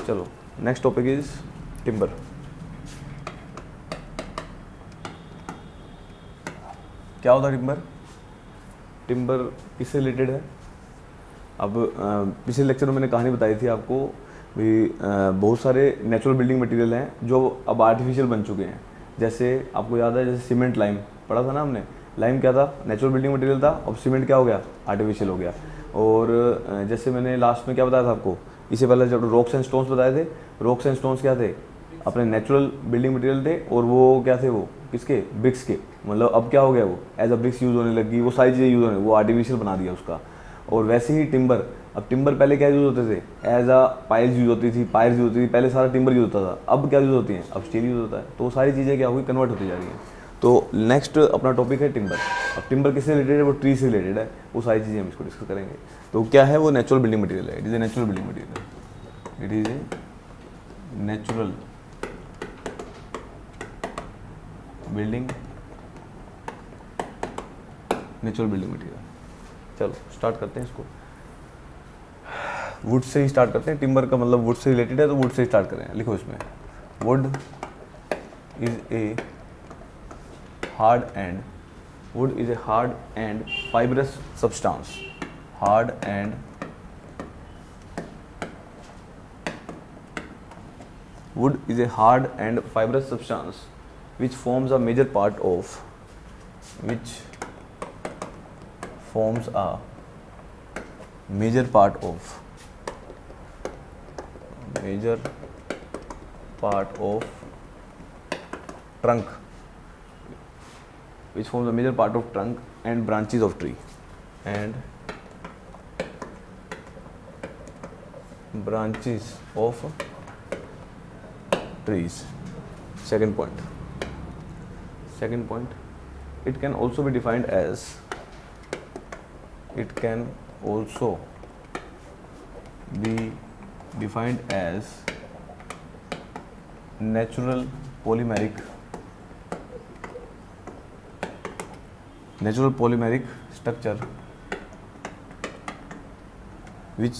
चलो next topic is timber. क्या होता है टिम्बर? टिम्बर किससे रिलेटेड है? अब पिछले लेक्चर में मैंने कहानी बताई थी आपको भी, बहुत सारे नेचुरल बिल्डिंग मटेरियल हैं जो अब आर्टिफिशियल बन चुके हैं। जैसे आपको याद है, जैसे सीमेंट लाइम पढ़ा था ना हमने। लाइम क्या था? नेचुरल बिल्डिंग मटेरियल था। अब सीमेंट क्या हो गया? आर्टिफिशियल हो गया। और जैसे मैंने लास्ट में क्या बताया था आपको, इससे पहले जब रॉक्स एंड स्टोन्स बताए थे, रॉक्स एंड स्टोन्स क्या थे? अपने नेचुरल बिल्डिंग मटेरियल थे, और वो क्या थे? वो किसके? ब्रिक्स के। मतलब अब क्या हो गया? वो एज अ ब्रिक्स यूज़ होने लगी, वो सारी चीज़ें यूज़ होने, वो आर्टिफिशियल बना दिया उसका। और वैसे ही टिम्बर, अब टिम्बर पहले क्या यूज़ होते थे? एज अ पाइल्स यूज़ होती थी, पायर्स यूज़ होती थी, पहले सारा टिम्बर यूज़ होता था। अब क्या यूज़ होती हैं? अब स्टील यूज़ होता है। तो वो सारी चीज़ें क्या होगी? कन्वर्ट होती जा रही हैं। तो नेक्स्ट अपना टॉपिक है टिम्बर। अब टिम्बर किससे रिलेटेड है? वो ट्री से रिलेटेड है। वो सारी चीज़ें हम इसको डिस्कस करेंगे। तो क्या है वो? नेचुरल बिल्डिंग मटेरियल है। It is a natural building material. It is a natural building material. चलो स्टार्ट करते हैं इसको। वुड से ही स्टार्ट करते हैं। टिम्बर का मतलब वुड से रिलेटेड है, तो वुड से ही स्टार्ट करें। लिखो इसमें, would is a hard and fibrous substance. Hard and wood is a hard and fibrous substance which forms a major part of trunk, which forms a major part of trunk and branches of tree and branches of trees. Second point, it can also be defined as natural polymeric structure, which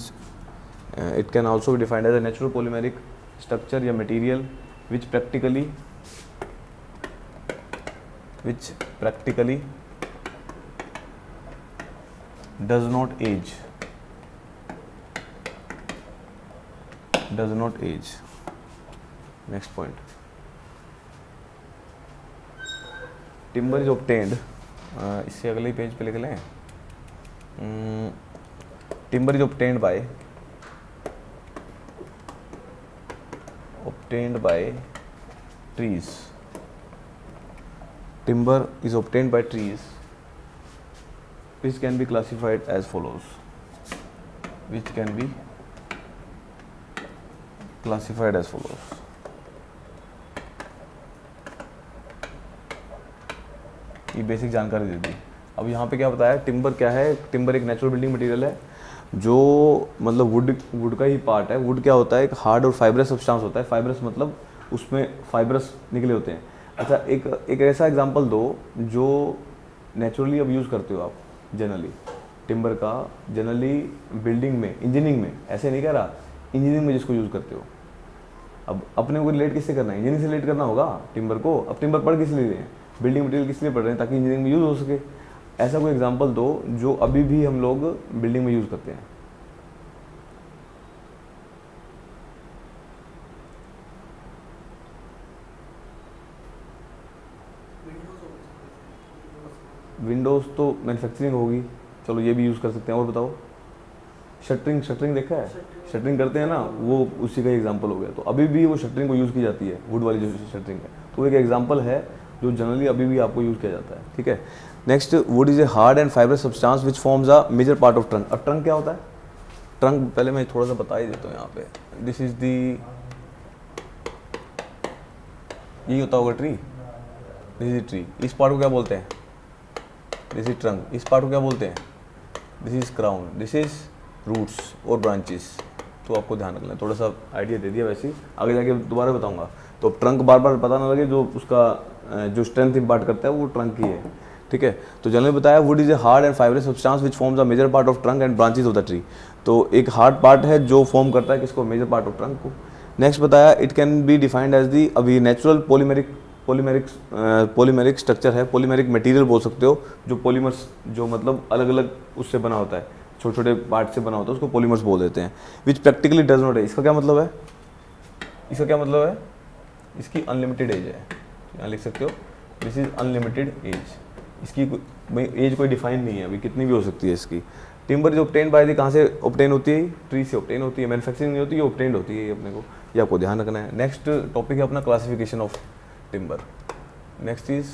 it can also be defined as a natural polymeric structure या material which practically does not age. Next point, timber is obtained, इससे अगले page पे लिख लें, timber is obtained by trees. Timber is obtained by trees, which can be classified as follows. ये basic जानकारी दे दी। अब यहाँ पे क्या बताया? टिम्बर क्या है? टिम्बर एक नेचुरल बिल्डिंग मटेरियल है जो मतलब वुड का ही पार्ट है। वुड क्या होता है? एक हार्ड और फाइब्रस सब्सटेंस होता है। फाइब्रस मतलब उसमें फाइब्रस निकले होते हैं। अच्छा, एक ऐसा एग्जांपल दो जो नेचुरली अब यूज़ करते हो आप जनरली। टिम्बर का जनरली बिल्डिंग में, इंजीनियरिंग में, ऐसे नहीं कह रहा, इंजीनियरिंग में जिसको यूज़ करते हो। अब अपने को रिलेट किससे करना है? इंजीनियरिंग से रिलेट करना होगा टिम्बर को। अब टिम्बर पढ़ किस लिए रहे हैं? बिल्डिंग मटेरियल किस लिए पढ़ रहे हैं? ताकि इंजीनियरिंग में यूज़ हो सके। ऐसा कोई एग्जांपल दो जो अभी भी हम लोग बिल्डिंग में यूज़ करते हैं। विंडोज़ तो मैन्युफैक्चरिंग होगी, चलो ये भी यूज़ कर सकते हैं। और बताओ, शटरिंग देखा है? शटरिंग करते हैं ना, वो उसी का एग्जांपल हो गया। तो अभी भी वो शटरिंग को यूज़ की जाती है, वुड वाली जो शटरिंग है। तो एक एग्जांपल है जो जनरली अभी भी आपको यूज़ किया जाता है। ठीक है। Next, wood is a hard and fibrous substance which forms a major part of trunk. अब ट्रंक क्या होता है? ट्रंक पहले मैं थोड़ा सा बता ही देता हूँ यहाँ पे। दिस इज दी, यही होता होगा ट्री। This is tree. इस पार्ट को क्या बोलते हैं? This is trunk. इस पार्ट को क्या बोलते हैं? This is crown. This is roots और ब्रांचेस। तो आपको ध्यान रखना है। थोड़ा सा आइडिया दे दिया, वैसे ही आगे जाके दोबारा बताऊंगा। तो ट्रंक बार बार पता ना लगे, जो उसका जो स्ट्रेंथ इम्पार्ट करता है वो ट्रंक ही है। ठीक है। तो जनरली बताया, wood is a hard and fibrous substance which forms a major part of trunk and branches of the tree. तो एक हार्ड पार्ट है जो फॉर्म करता है किसको? मेजर पार्ट ऑफ ट्रंक को। नेक्स्ट बताया it can be defined as the, अभी नेचुरल पॉलीमेरिक स्ट्रक्चर है, पॉलीमेरिक मटेरियल बोल सकते हो, जो पॉलीमर्स जो मतलब अलग अलग उससे बना होता है, छोटे छोटे पार्ट से बना होता है, उसको पॉलीमर्स बोल देते हैं। विच प्रैक्टिकली डज नॉट है, इसका क्या मतलब है, इसका क्या मतलब है, इसकी अनलिमिटेड एज है, यहाँ लिख सकते हो दिस इज अनलिमिटेड एज, इसकी एज कोई डिफाइन नहीं है, अभी कितनी भी हो सकती है इसकी। टिम्बर जो ऑब्टेन बाय दी, कहाँ से ऑब्टेन होती है, ट्री से ऑब्टेन होती है, मैन्युफैक्चरिंग नहीं होती है, ऑब्टेन्ड होती है, ये अपने को, ये आपको ध्यान रखना है। नेक्स्ट टॉपिक है अपना classification of timber. Next is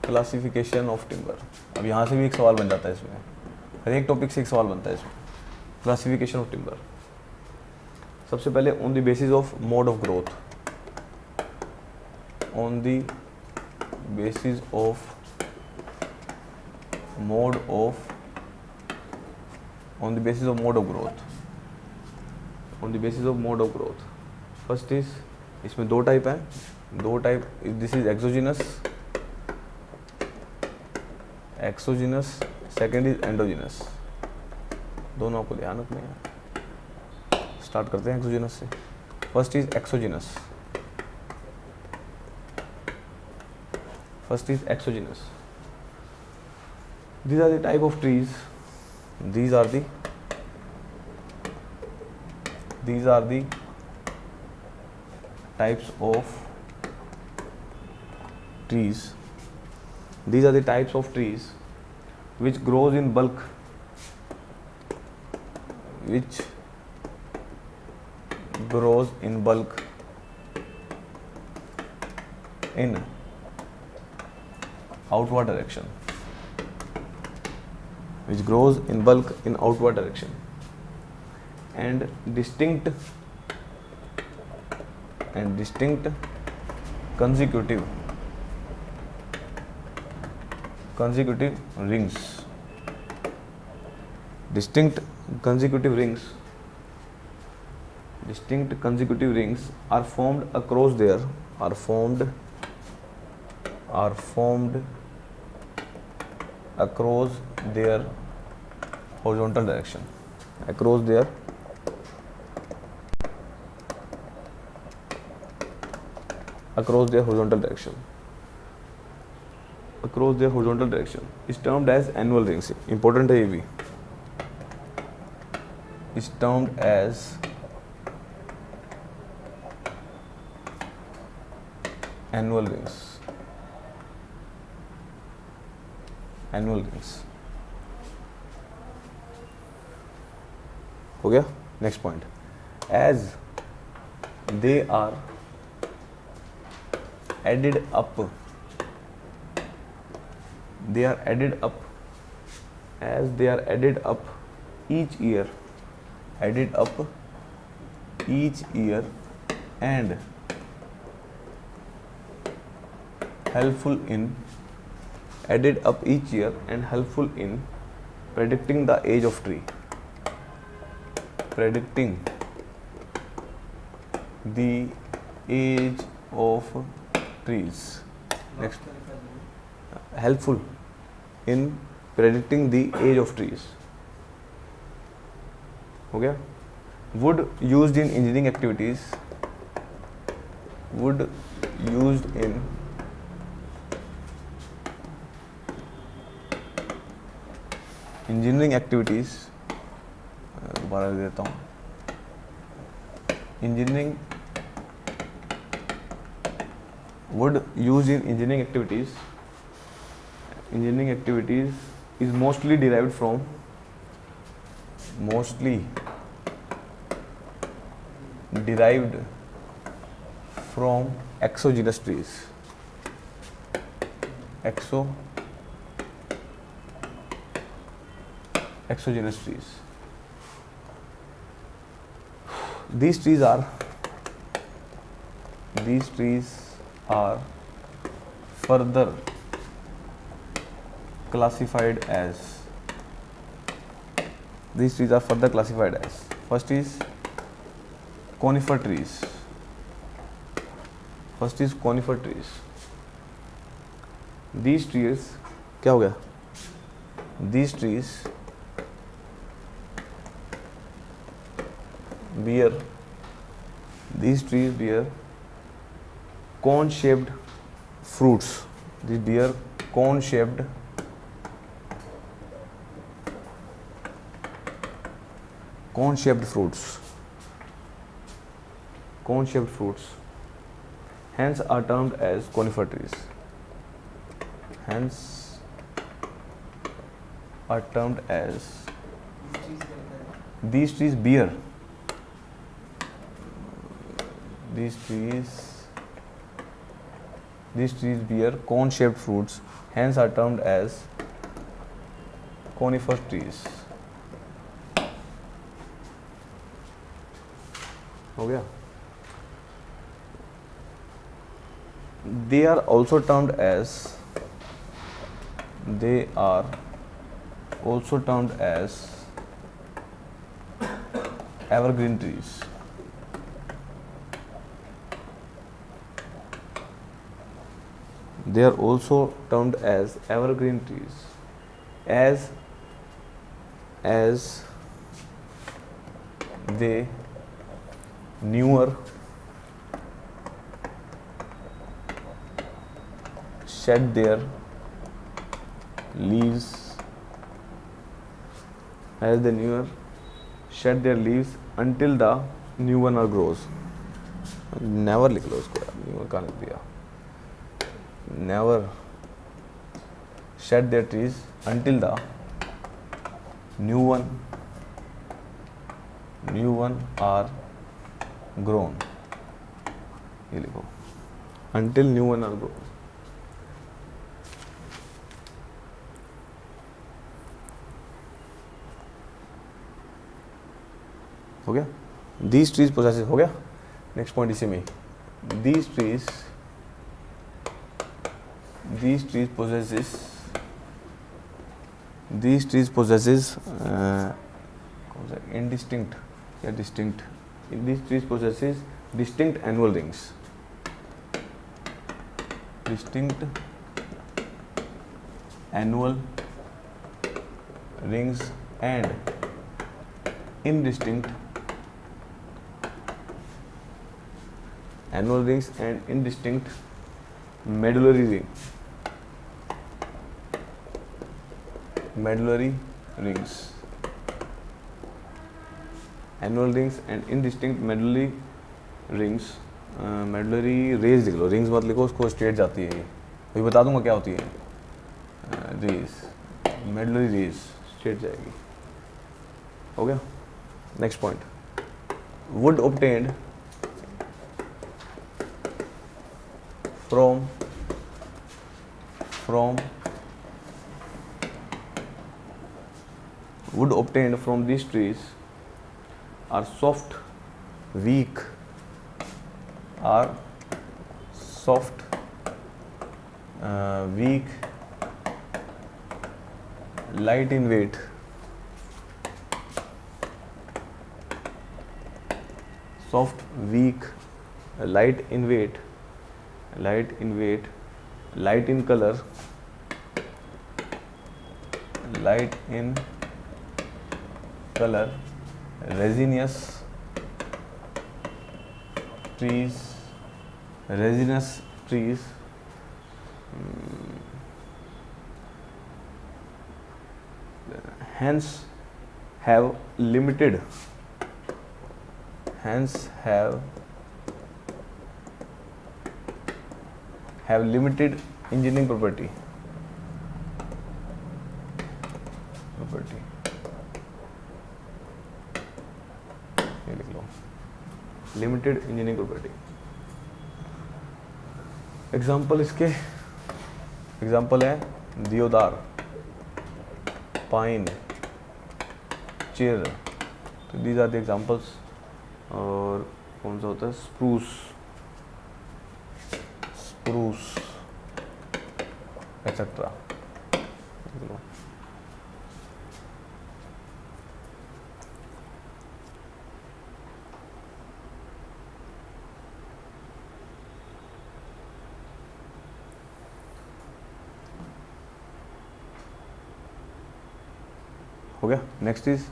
classification of timber. अब यहाँ से भी एक सवाल बन जाता है इसमें, हर एक टॉपिक से एक सवाल बनता है इसमें। क्लासिफिकेशन ऑफ टिम्बर, सबसे पहले on the basis of mode of growth, on the basis of mode of, on the basis of mode of growth, on the basis of mode of growth, first is, इसमें दो type हैं, दो type, this is exogenous, second is endogenous, दोनों आपको ध्यान रखने हैं। Start करते हैं एक्सोजिनस से। First is exogenous, first is exogenous, these are the type of trees, these are the types of trees, these are the types of trees which grows in bulk, which grows in bulk in outward direction, which grows in bulk in outward direction, and distinct consecutive rings, distinct consecutive rings are formed across their, are formed across their horizontal direction, across their horizontal direction, across their horizontal direction is termed as annual rings. Important है ये भी, is termed as annual rings, annual rings। हो गया। Next point, as they are added up, they are added up, as they are added up each year, added up each year and helpful in, added up each year and helpful in predicting the age of tree, predicting the age of trees. Next, helpful in predicting the age of trees। हो गया। wood used in engineering activities, wood used in engineering activities, दोबारा देता हूँ, engineering, wood used in engineering activities, engineering activities is mostly derived from, mostly derived from exogenous trees, exogenous trees। These trees are further classified as, these trees are further classified as, first is conifer trees, first is conifer trees। these trees, क्या हो गया, these trees bear these trees bear cone shaped fruits. These bear cone shaped fruits. Cone shaped fruits hence are termed as conifer trees. Hence are termed as these trees bear bear cone shaped fruits hence are termed as conifer trees. हो गया. They are also termed as evergreen trees. They are also termed as evergreen trees as they newer shed their leaves until the new one grows. Never लिख लो इसको यार, newer कहाँ लिख दिया. Never shed their trees until the new one are grown. ये लिखो until new one are grown. हो गया. These trees possesses हो गया. नेक्स्ट पॉइंट इसी में. These trees possesses indistinct या distinct. These trees possesses distinct annual rings. Distinct annual rings and indistinct annual rings and indistinct medullary rings. Annual rings and indistinct medullary rings. medullary rays लिख लो, rings मत लिखो, उसको straight जाती है. ये अभी बता दूंगा क्या होती है. rays, medullary rays स्ट्रेट जाएगी. हो गया. Next point. wood obtained from these trees are soft, weak, light in weight, soft, weak, light in weight, light in color, resinous trees, hence have limited engineering property. ये लिख लो, limited engineering property. Example इसके है दियोदार, pine, chair. तो these are the examples. और कौन सा होता है स्प्रूस एक्सेट्रा. हो गया. नेक्स्ट इज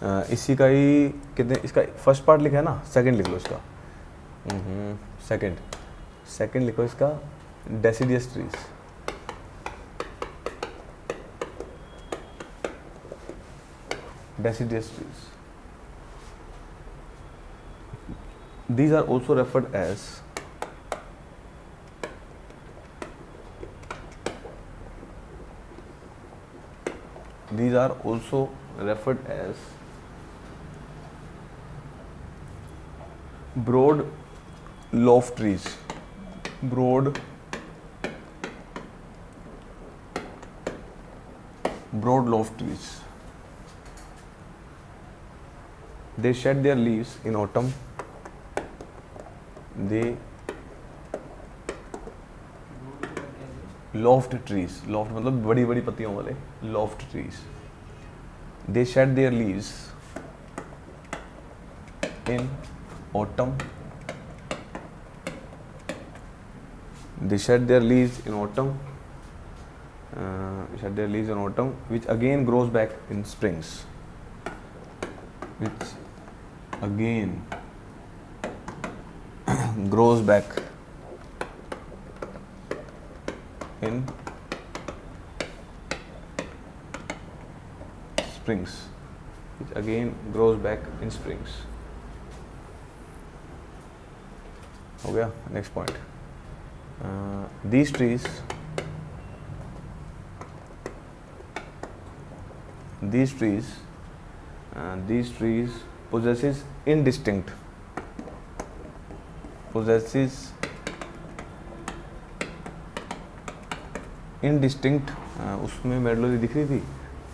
इसी का ही कितने, इसका फर्स्ट पार्ट लिखा है ना, सेकंड लिख लो इसका। सेकंड लिखो इसका, deciduous trees. deciduous trees. These are also referred as broad loft trees. Broad loft trees. They shed their leaves in autumn. Loft trees, loft मतलब बड़ी बड़ी पत्तियों वाले, loft trees. They shed their leaves in autumn. They shed their leaves in autumn. Which again grows back in springs. Which again grows back in springs. Which again grows back in springs. हो गया, next point. These trees possesses indistinct उसमें मेडलोरी दिख रही थी,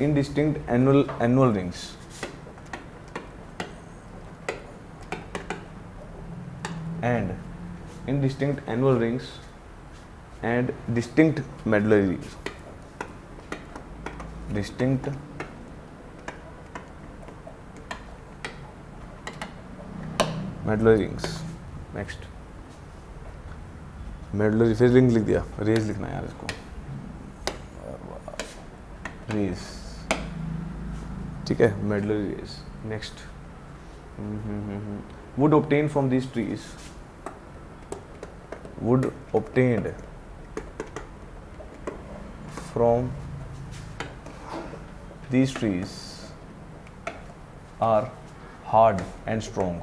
indistinct annual rings. And indistinct annual rings and distinct medullary rings. Distinct medullary rings. Next, medullary फिर ring लिख दिया, raise लिखना है यार इसको, रेज, ठीक है, medullary rays. Next, wood obtained from these trees. Wood obtained from these trees are hard and strong.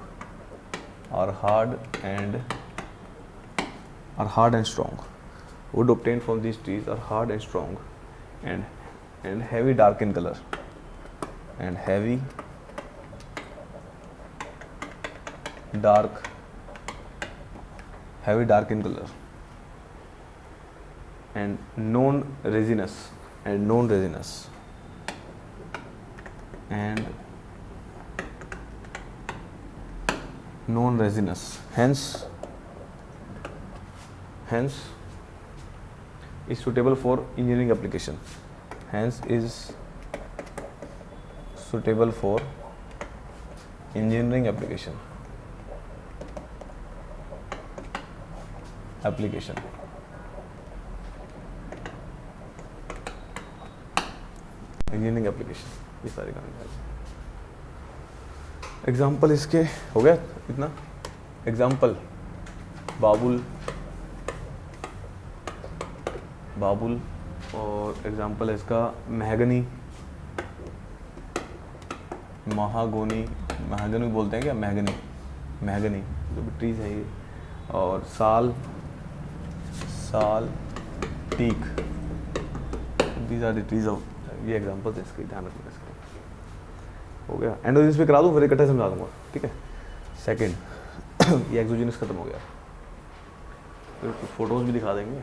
Wood obtained from these trees are hard and strong and heavy dark in color. And heavy dark in color. And known resinous. Hence is suitable for engineering application. Engineering application, ये सारे काम हैं. Example इसके हो गया इतना. Example बाबुल और example है इसका महगनी, महागोनी बोलते हैं क्या, महगनी जो भी ट्रीज है ये, और साल teak. These are the trees of, ये एग्जाम्पल है इसके, ध्यान रखना इसका. हो गया. एंडोजीनस पे करा दूँ, फिर इकट्ठे समझा दूंगा, ठीक है. सेकंड, ये एक्सोजीनस खत्म हो गया, फिर कुछ फोटोज भी दिखा देंगे.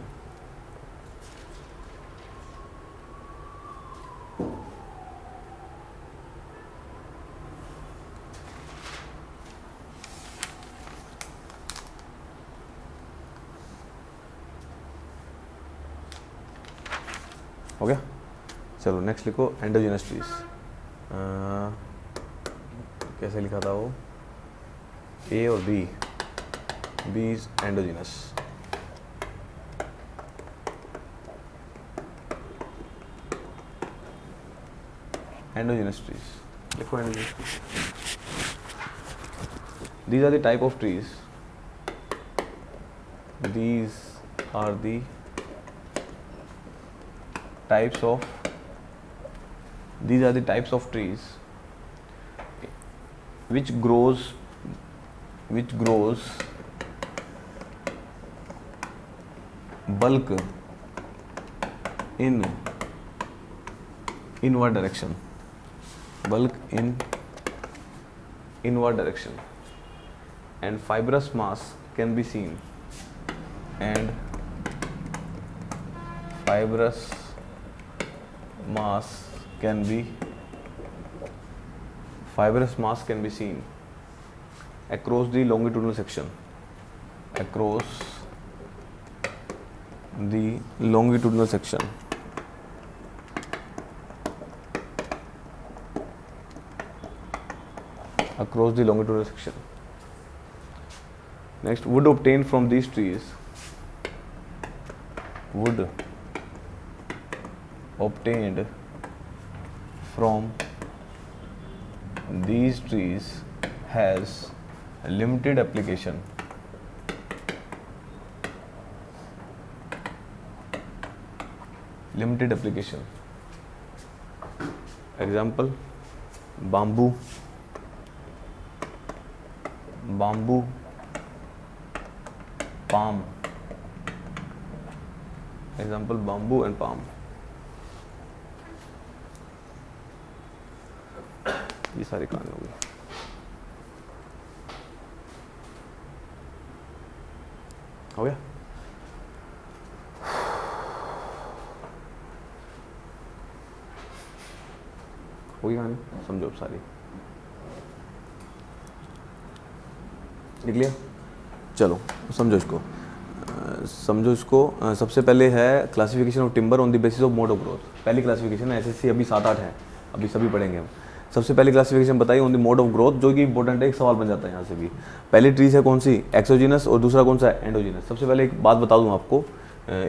हो गया. चलो नेक्स्ट लिखो, एंडोजीनस ट्रीज. कैसे लिखा था वो, ए और B is endogenous. Endogenous trees लिखो and these are the type of trees, these are the types of trees which grows bulk in inward direction, and fibrous mass can be seen, across the longitudinal section, across the longitudinal section. Next, wood obtained from these trees has limited application. Example: bamboo, palm. Example: bamboo and palm. ये सारी कहानी होगी. हो गया? होगी कहानी, समझो सारी. लिख लिया? चलो समझो इसको. सबसे पहले है classification of timber on the basis of mode of growth. पहली क्लासिफिकेशन है, एसएससी अभी 7-8 है, अभी सभी पढ़ेंगे हम. सबसे पहली क्लासिफिकेशन बताई on the mode of growth, जो कि इंपॉर्टेंट है, एक सवाल बन जाता है यहाँ से भी. पहली ट्रीज है कौन सी? एक्सोजीनस. और दूसरा कौन सा है? एंडोजीनस. सबसे पहले एक बात बता दूँ आपको,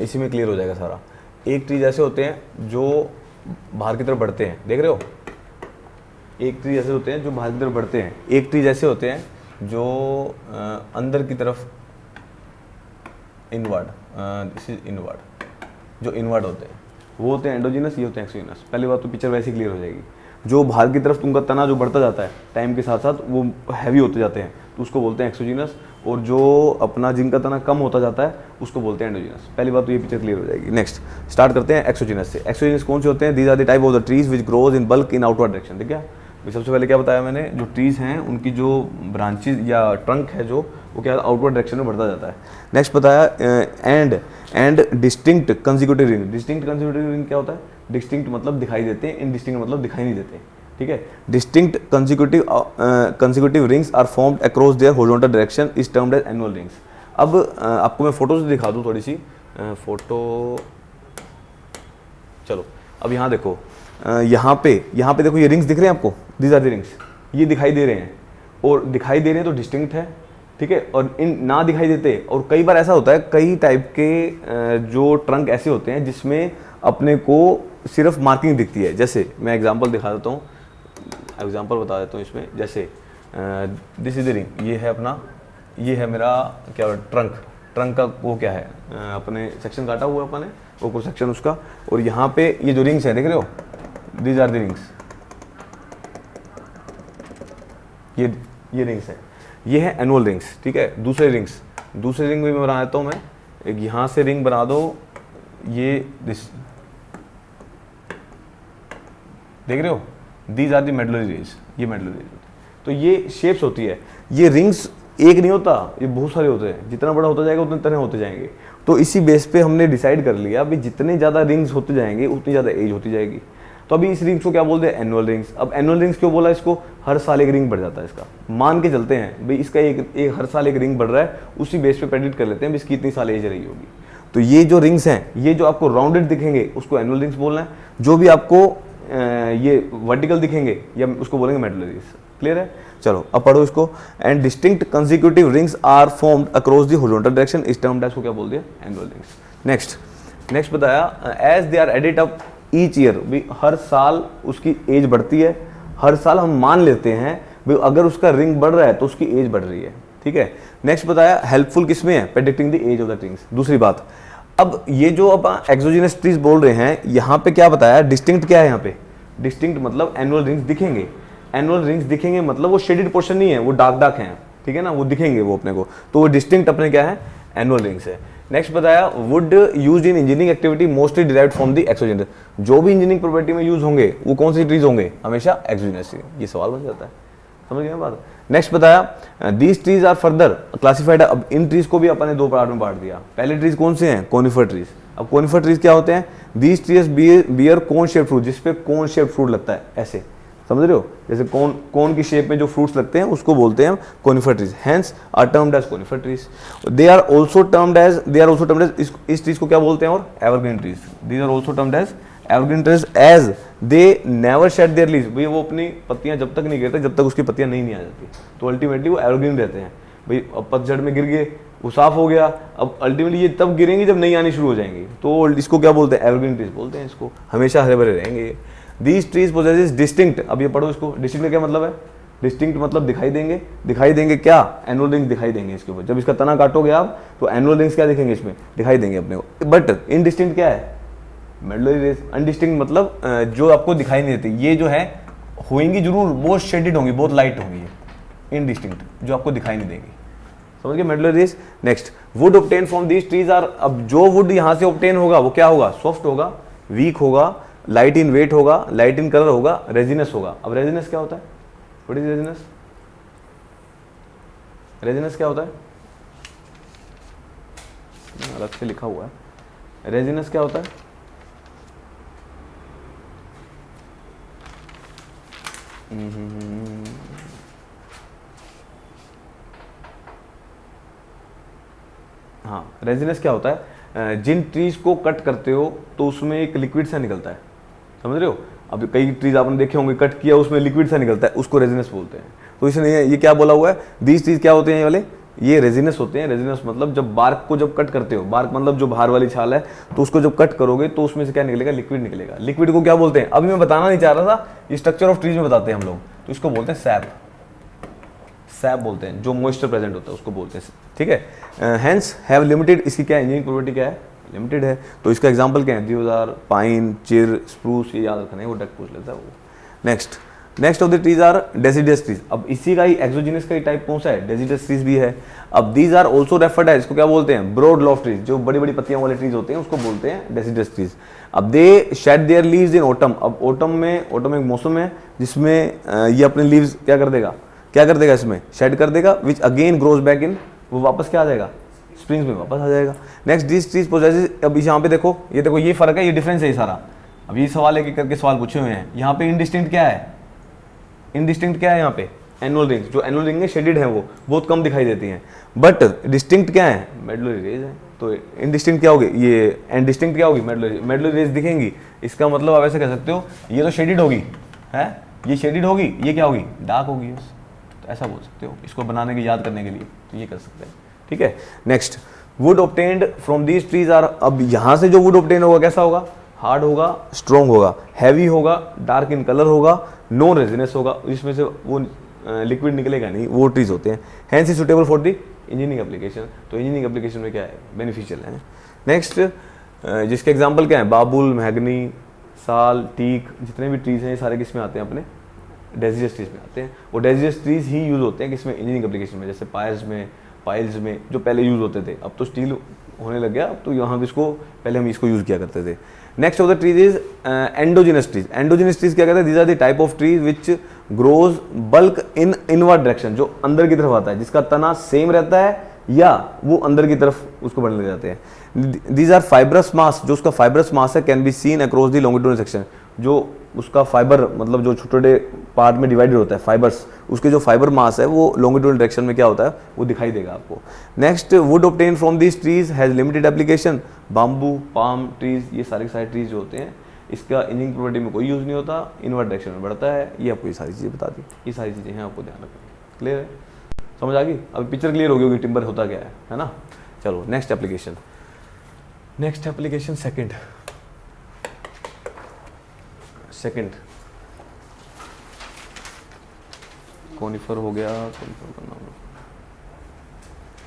इसी में क्लियर हो जाएगा सारा. एक ट्रीज ऐसे होते हैं जो बाहर की तरफ बढ़ते हैं, देख रहे हो? एक ट्रीज ऐसे होते हैं जो बाहर की तरफ बढ़ते हैं. एक ट्रीज ऐसे होते हैं जो अंदर की तरफ इनवर्ड, दिस इज इनवर्ड, जो इनवर्ड होते हैं वो होते हैं एंडोजीनस, ये होते हैं एक्सोजीनस. पहली बात तो पिक्चर वैसे क्लियर हो जाएगी. जो बाहर की तरफ तुमका तना जो बढ़ता जाता है टाइम के साथ साथ, वो हैवी होते जाते हैं, तो उसको बोलते हैं एक्सोजीनस. और जो अपना जिनका तना कम होता जाता है उसको बोलते हैं एंडोजीनस. पहली बात तो ये पिक्चर क्लियर हो जाएगी. नेक्स्ट स्टार्ट करते हैं एक्सोजीनस से. एक्सोजीनस कौन से होते हैं? These are the type of the trees which grows in bulk in outward direction. ठीक है, सबसे पहले क्या बताया मैंने, जो ट्रीज हैं उनकी जो ब्रांचेज या ट्रंक है जो, वो क्या आउटवर्ड डायरेक्शन में बढ़ता जाता है. नेक्स्ट बताया and distinct consecutive ring. Distinct consecutive ring क्या होता है? डिस्टिंक्ट मतलब दिखाई देते हैं, इनडिस्टिंक्ट मतलब दिखाई नहीं देते. ठीक है, distinct consecutive rings are formed across their horizontal direction is termed as annual rings. अब आपको मैं फोटोज दिखा दूँ थोड़ी सी फोटो. चलो अब यहाँ देखो, यहाँ पे देखो, ये रिंग्स दिख रहे हैं आपको? These are the rings. ये दिखाई दे रहे हैं, और दिखाई दे रहे हैं तो डिस्टिंक्ट है. ठीक है, और इन ना दिखाई देते. और कई बार ऐसा होता है, कई टाइप के जो ट्रंक ऐसे होते हैं जिसमें अपने को सिर्फ मार्किंग दिखती है. जैसे मैं एग्जांपल दिखा देता हूँ, एग्जांपल बता देता हूँ इसमें. जैसे दिस इज द रिंग, ये है अपना, ये है मेरा क्या ट्रंक का वो क्या है, अपने सेक्शन काटा हुआ है अपने, वो को सेक्शन उसका. और यहाँ पे ये जो रिंग्स है देख रहे हो, दीज आर द रिंग्स. ये रिंग्स है, ये है एनुअल रिंग्स. ठीक है, दूसरे रिंग में बना देता हूँ मैं. एक यहाँ से रिंग बना दो, ये दिस देख रहे हो, these are the medullary rays. ये मेडुलरी रेज. तो ये शेप्स होती है. ये रिंग्स एक नहीं होता, ये बहुत सारे होते हैं. जितना बड़ा होता जाएगा उतने तरह होते जाएंगे. तो इसी बेस पे हमने डिसाइड कर लिया भाई जितने ज़्यादा रिंग्स होते जाएंगे उतनी ज़्यादा एज होती जाएगी. तो अभी इस रिंग्स को क्या बोलते हैं? Annual rings. अब एनुअल रिंग्स क्यों बोला इसको? हर साल एक रिंग बढ़ जाता है इसका. मान के चलते हैं भाई इसका एक हर साल एक रिंग बढ़ रहा है, उसी बेस पे प्रेडिक्ट कर लेते हैं इसकी इतनी साल एज रही होगी. तो ये जो रिंग्स हैं, ये जो आपको राउंडेड दिखेंगे उसको एनुअल रिंग्स बोलना है. जो भी आपको ये वर्टिकल दिखेंगे या उसको बोलेंगे मेडुलरी रिंग्स. क्लियर है? चलो अब पढ़ो इसको. And distinct consecutive rings are formed across the horizontal direction इस टर्म डैश को क्या बोल दिया? Annual rings. नेक्स्ट बताया as they are added up each year, भी हर साल उसकी एज बढ़ती है. हर साल हम मान लेते हैं भाई अगर उसका रिंग बढ़ रहा है तो उसकी एज बढ़ रही है, ठीक है। नेक्स्ट बताया हेल्पफुल किसमें है, predicting the age of the trees. दूसरी बात, अब ये जो अब एक्सोजीनस ट्रीज बोल रहे हैं, यहाँ पे क्या बताया, डिस्टिंक्ट क्या है यहाँ पे, डिस्टिंक्ट मतलब एनुअल रिंग्स दिखेंगे। एनुअल रिंग्स दिखेंगे मतलब वो शेडेड पोर्शन नहीं है, वो डार्क डार्क हैं, ठीक है ना, वो दिखेंगे वो अपने को, तो वो डिस्टिंक्ट अपने क्या है, एनुअल रिंग्स है। नेक्स्ट बताया would use in engineering activity mostly derived from the exogenous, जो भी इंजीनियरिंग प्रॉपर्टी में यूज होंगे वो कौन सी ट्रीज होंगे, हमेशा एक्सोजीनस। ये सवाल बन जाता है, समझ गए बात। नेक्स्ट बताया these trees are further classified, अब इन ट्रीज को भी अपन ने दो पार्ट में बांट दिया। पहले ट्रीज कौन से हैं, कोनिफर ट्रीज। अब कोनिफर ट्रीज क्या होते हैं, these trees bear cone shape fruit, जिसपे कोन शेप फ्रूट लगता है, ऐसे समझ रहे हो, जैसे कोन की शेप में जो फ्रूट्स लगते हैं उसको बोलते हैं conifer trees, hence are termed as conifer trees. They are also termed as इस ट्रीज को क्या बोलते हैं, और evergreen trees. These are also termed as evergreen trees as they never shed their leaves, भाई वो अपनी पत्तियां जब तक नहीं गिरते, जब तक उसकी पत्तियां नहीं आ जाती, तो अल्टीमेटली वो एवरग्रीन रहते हैं। भाई अब पतझड़ में गिर गए, वो साफ हो गया, अब अल्टीमेटली ये तब गिरेंगी जब नई आनी शुरू हो जाएंगी, तो इसको क्या बोलते हैं, एवरग्रीन ट्रीज बोलते हैं, इसको हमेशा हरे भरे रहेंगे। दीज ट्रीज पोजेसेस डिस्टिंक्ट, अब ये पढ़ो इसको, डिस्टिंक्ट का क्या मतलब है, डिस्टिंक्ट मतलब दिखाई देंगे, दिखाई देंगे क्या, एनुअल रिंग्स दिखाई देंगे इसके ऊपर, जब इसका तना काटोगे आप तो एनुअल रिंग्स क्या दिखेंगे इसमें, दिखाई देंगे अपने को। बट इनडिस्टिंक्ट क्या है, मेडुलरी रेज। अनडिस्टिंक्ट मतलब जो आपको दिखाई नहीं देती, ये जो है होंगी जरूर, बहुत शेडेड होंगी, बहुत लाइट होंगी, इनडिस्टिंक्ट जो आपको दिखाई नहीं देंगी, समझ गए, medullary rays. Next wood obtain from these trees are, अब जो वुड यहाँ से ऑब्टेन होगा वो क्या होगा, सॉफ्ट होगा, वीक होगा, लाइट इन वेट होगा, लाइट इन कलर होगा, रेजिनस होगा। अब रेजिनस क्या होता है, व्हाट इज रेजिनस, रेजिनस क्या होता है, अलग से लिखा हुआ है, रेजिनस क्या होता है, हाँ, रेजिनस क्या होता है, जिन ट्रीज को कट करते हो तो उसमें एक लिक्विड सा निकलता है, समझ रहे हो। अब कई ट्रीज आपने देखे होंगे कट किया, उसमें लिक्विड सा निकलता है, उसको रेजिनस बोलते हैं। तो इसलिए ये क्या बोला हुआ है, दीज ट्रीज क्या होते हैं ये वाले, ये रेजिनस होते हैं। रेजिनस मतलब जब बार्क को जब कट करते हो, बार्क मतलब जो बाहर वाली छाल है, तो उसको जब कट करोगे तो उसमें से क्या निकलेगा, लिक्विड निकलेगा। लिक्विड को क्या बोलते हैं, अभी मैं बताना नहीं चाह रहा था, ये स्ट्रक्चर ऑफ ट्रीज में बताते हैं हम लोग, तो इसको बोलते हैं सैप, सैप बोलते हैं, जो मॉइस्चर प्रेजेंट होता है उसको बोलते हैं, ठीक है। हेंस हैव लिमिटेड, इसकी क्या इंजीनियरिंग प्रॉपर्टी क्या है, लिमिटेड है। तो इसका एग्जांपल क्या है, देवदार, पाइन, चिर, स्प्रूस, ये याद रखना है, वो डक पूछ लेता है वो। Next of the trees are deciduous trees. अब इसी का ही एक्सोजीनस का ही टाइप कौन सा है, डेसिडस ट्रीज भी है। अब दीज आर ऑल्सो रेफर्ड है, इसको क्या बोलते हैं, ब्रॉड लॉफ ट्रीज, जो बड़ी बड़ी पत्तियों वाले ट्रीज होते हैं उसको बोलते हैं डेसिडस ट्रीज। अब they shed their leaves in autumn, अब ऑटम एक मौसम है जिसमें ये अपने लीव्स क्या कर देगा इसमें शेड कर देगा, which again grows back in, वो वापस क्या आ जाएगा, स्प्रिंग्स में वापस आ जाएगा। नेक्स्ट दिस ट्रीज पोजेसेस, अब यहाँ पे देखो ये फर्क है, ये डिफरेंस है ये सारा। अब ये सवाल एक करके सवाल पूछे हुए हैं। यहाँ पे इनडिस्टिंक्ट क्या है, इनडिस्टिंक्ट क्या है यहाँ पे, एनुअल रिंग्स, जो एनुअल रिंग है शेडेड है वो बहुत कम दिखाई देती हैं। बट डिस्टिंक्ट क्या है, मेडुलरी रेज है। तो इनडिस्टिंक्ट क्या होगी, ये एंडिस्टिंक्ट क्या होगी, मेडुलरी रेज दिखेंगी। इसका मतलब आप ऐसे कह सकते हो, ये तो शेडेड होगी है, ये शेडेड होगी, ये क्या होगी, डार्क होगी, तो ऐसा बोल सकते हो इसको बनाने के, याद करने के लिए, तो ये कर सकते हैं, ठीक है। Next wood obtained from these trees are, अब यहाँ से जो वुड ऑब्टेन होगा कैसा होगा, हार्ड होगा, स्ट्रॉन्ग होगा, हैवी होगा, डार्क इन कलर होगा, नो रेजिनेस होगा, इसमें से वो लिक्विड निकलेगा नहीं, वो ट्रीज होते हैं। Hence is suitable for the engineering application, तो इंजीनियरिंग एप्लीकेशन में क्या है, बेनिफिशियल है। नेक्स्ट जिसके एग्जाम्पल क्या है, बाबुल, महगनी, साल, टीक, जितने भी ट्रीज हैं ये सारे किस में आते हैं, अपने डेसिडस ट्रीज में आते हैं। और डेसिडस ट्रीज ही यूज होते हैं किसमें, इंजीनियरिंग एप्लीकेशन में, जैसे पाइल्स में जो पहले यूज होते थे, अब तो स्टील होने लग गया, अब तो यहाँ इसको पहले हम इसको यूज किया करते थे। Next of the trees is endogenous trees. Endogenous trees क्या कहते हैं, these are the type of trees which grows bulk in inward direction, जो अंदर की तरफ आता है, जिसका तना सेम रहता है या वो अंदर की तरफ उसको बढ़ने लग जाते हैं। दीज आर फाइब्रस मास, जो उसका फाइब्रस मास है, can be seen across the longitudinal section, जो उसका फाइबर मतलब जो छोटे छोटे पार्ट में डिवाइडेड होता है फाइबर्स, उसके जो फाइबर मास है वो लॉन्गिट्यूडनल डायरेक्शन में क्या होता है, वो दिखाई देगा आपको। Next wood obtain from this trees has limited application, bamboo, palm trees, ये सारे ट्रीज जो होते हैं इसका इंजीनियरिंग प्रॉपर्टी में कोई यूज़ नहीं होता, इनवर्ड डायरेक्शन में बढ़ता है। ये आपको ये सारी चीज़ें बता दी, ये सारी चीज़ें हैं, आपको ध्यान रखना। क्लियर है, समझ आ गई, अभी पिक्चर क्लियर हो गई होगी टिम्बर होता क्या है ना। चलो नेक्स्ट एप्लीकेशन सेकंड कोनिफर हो गया, कोनिफर का नाम,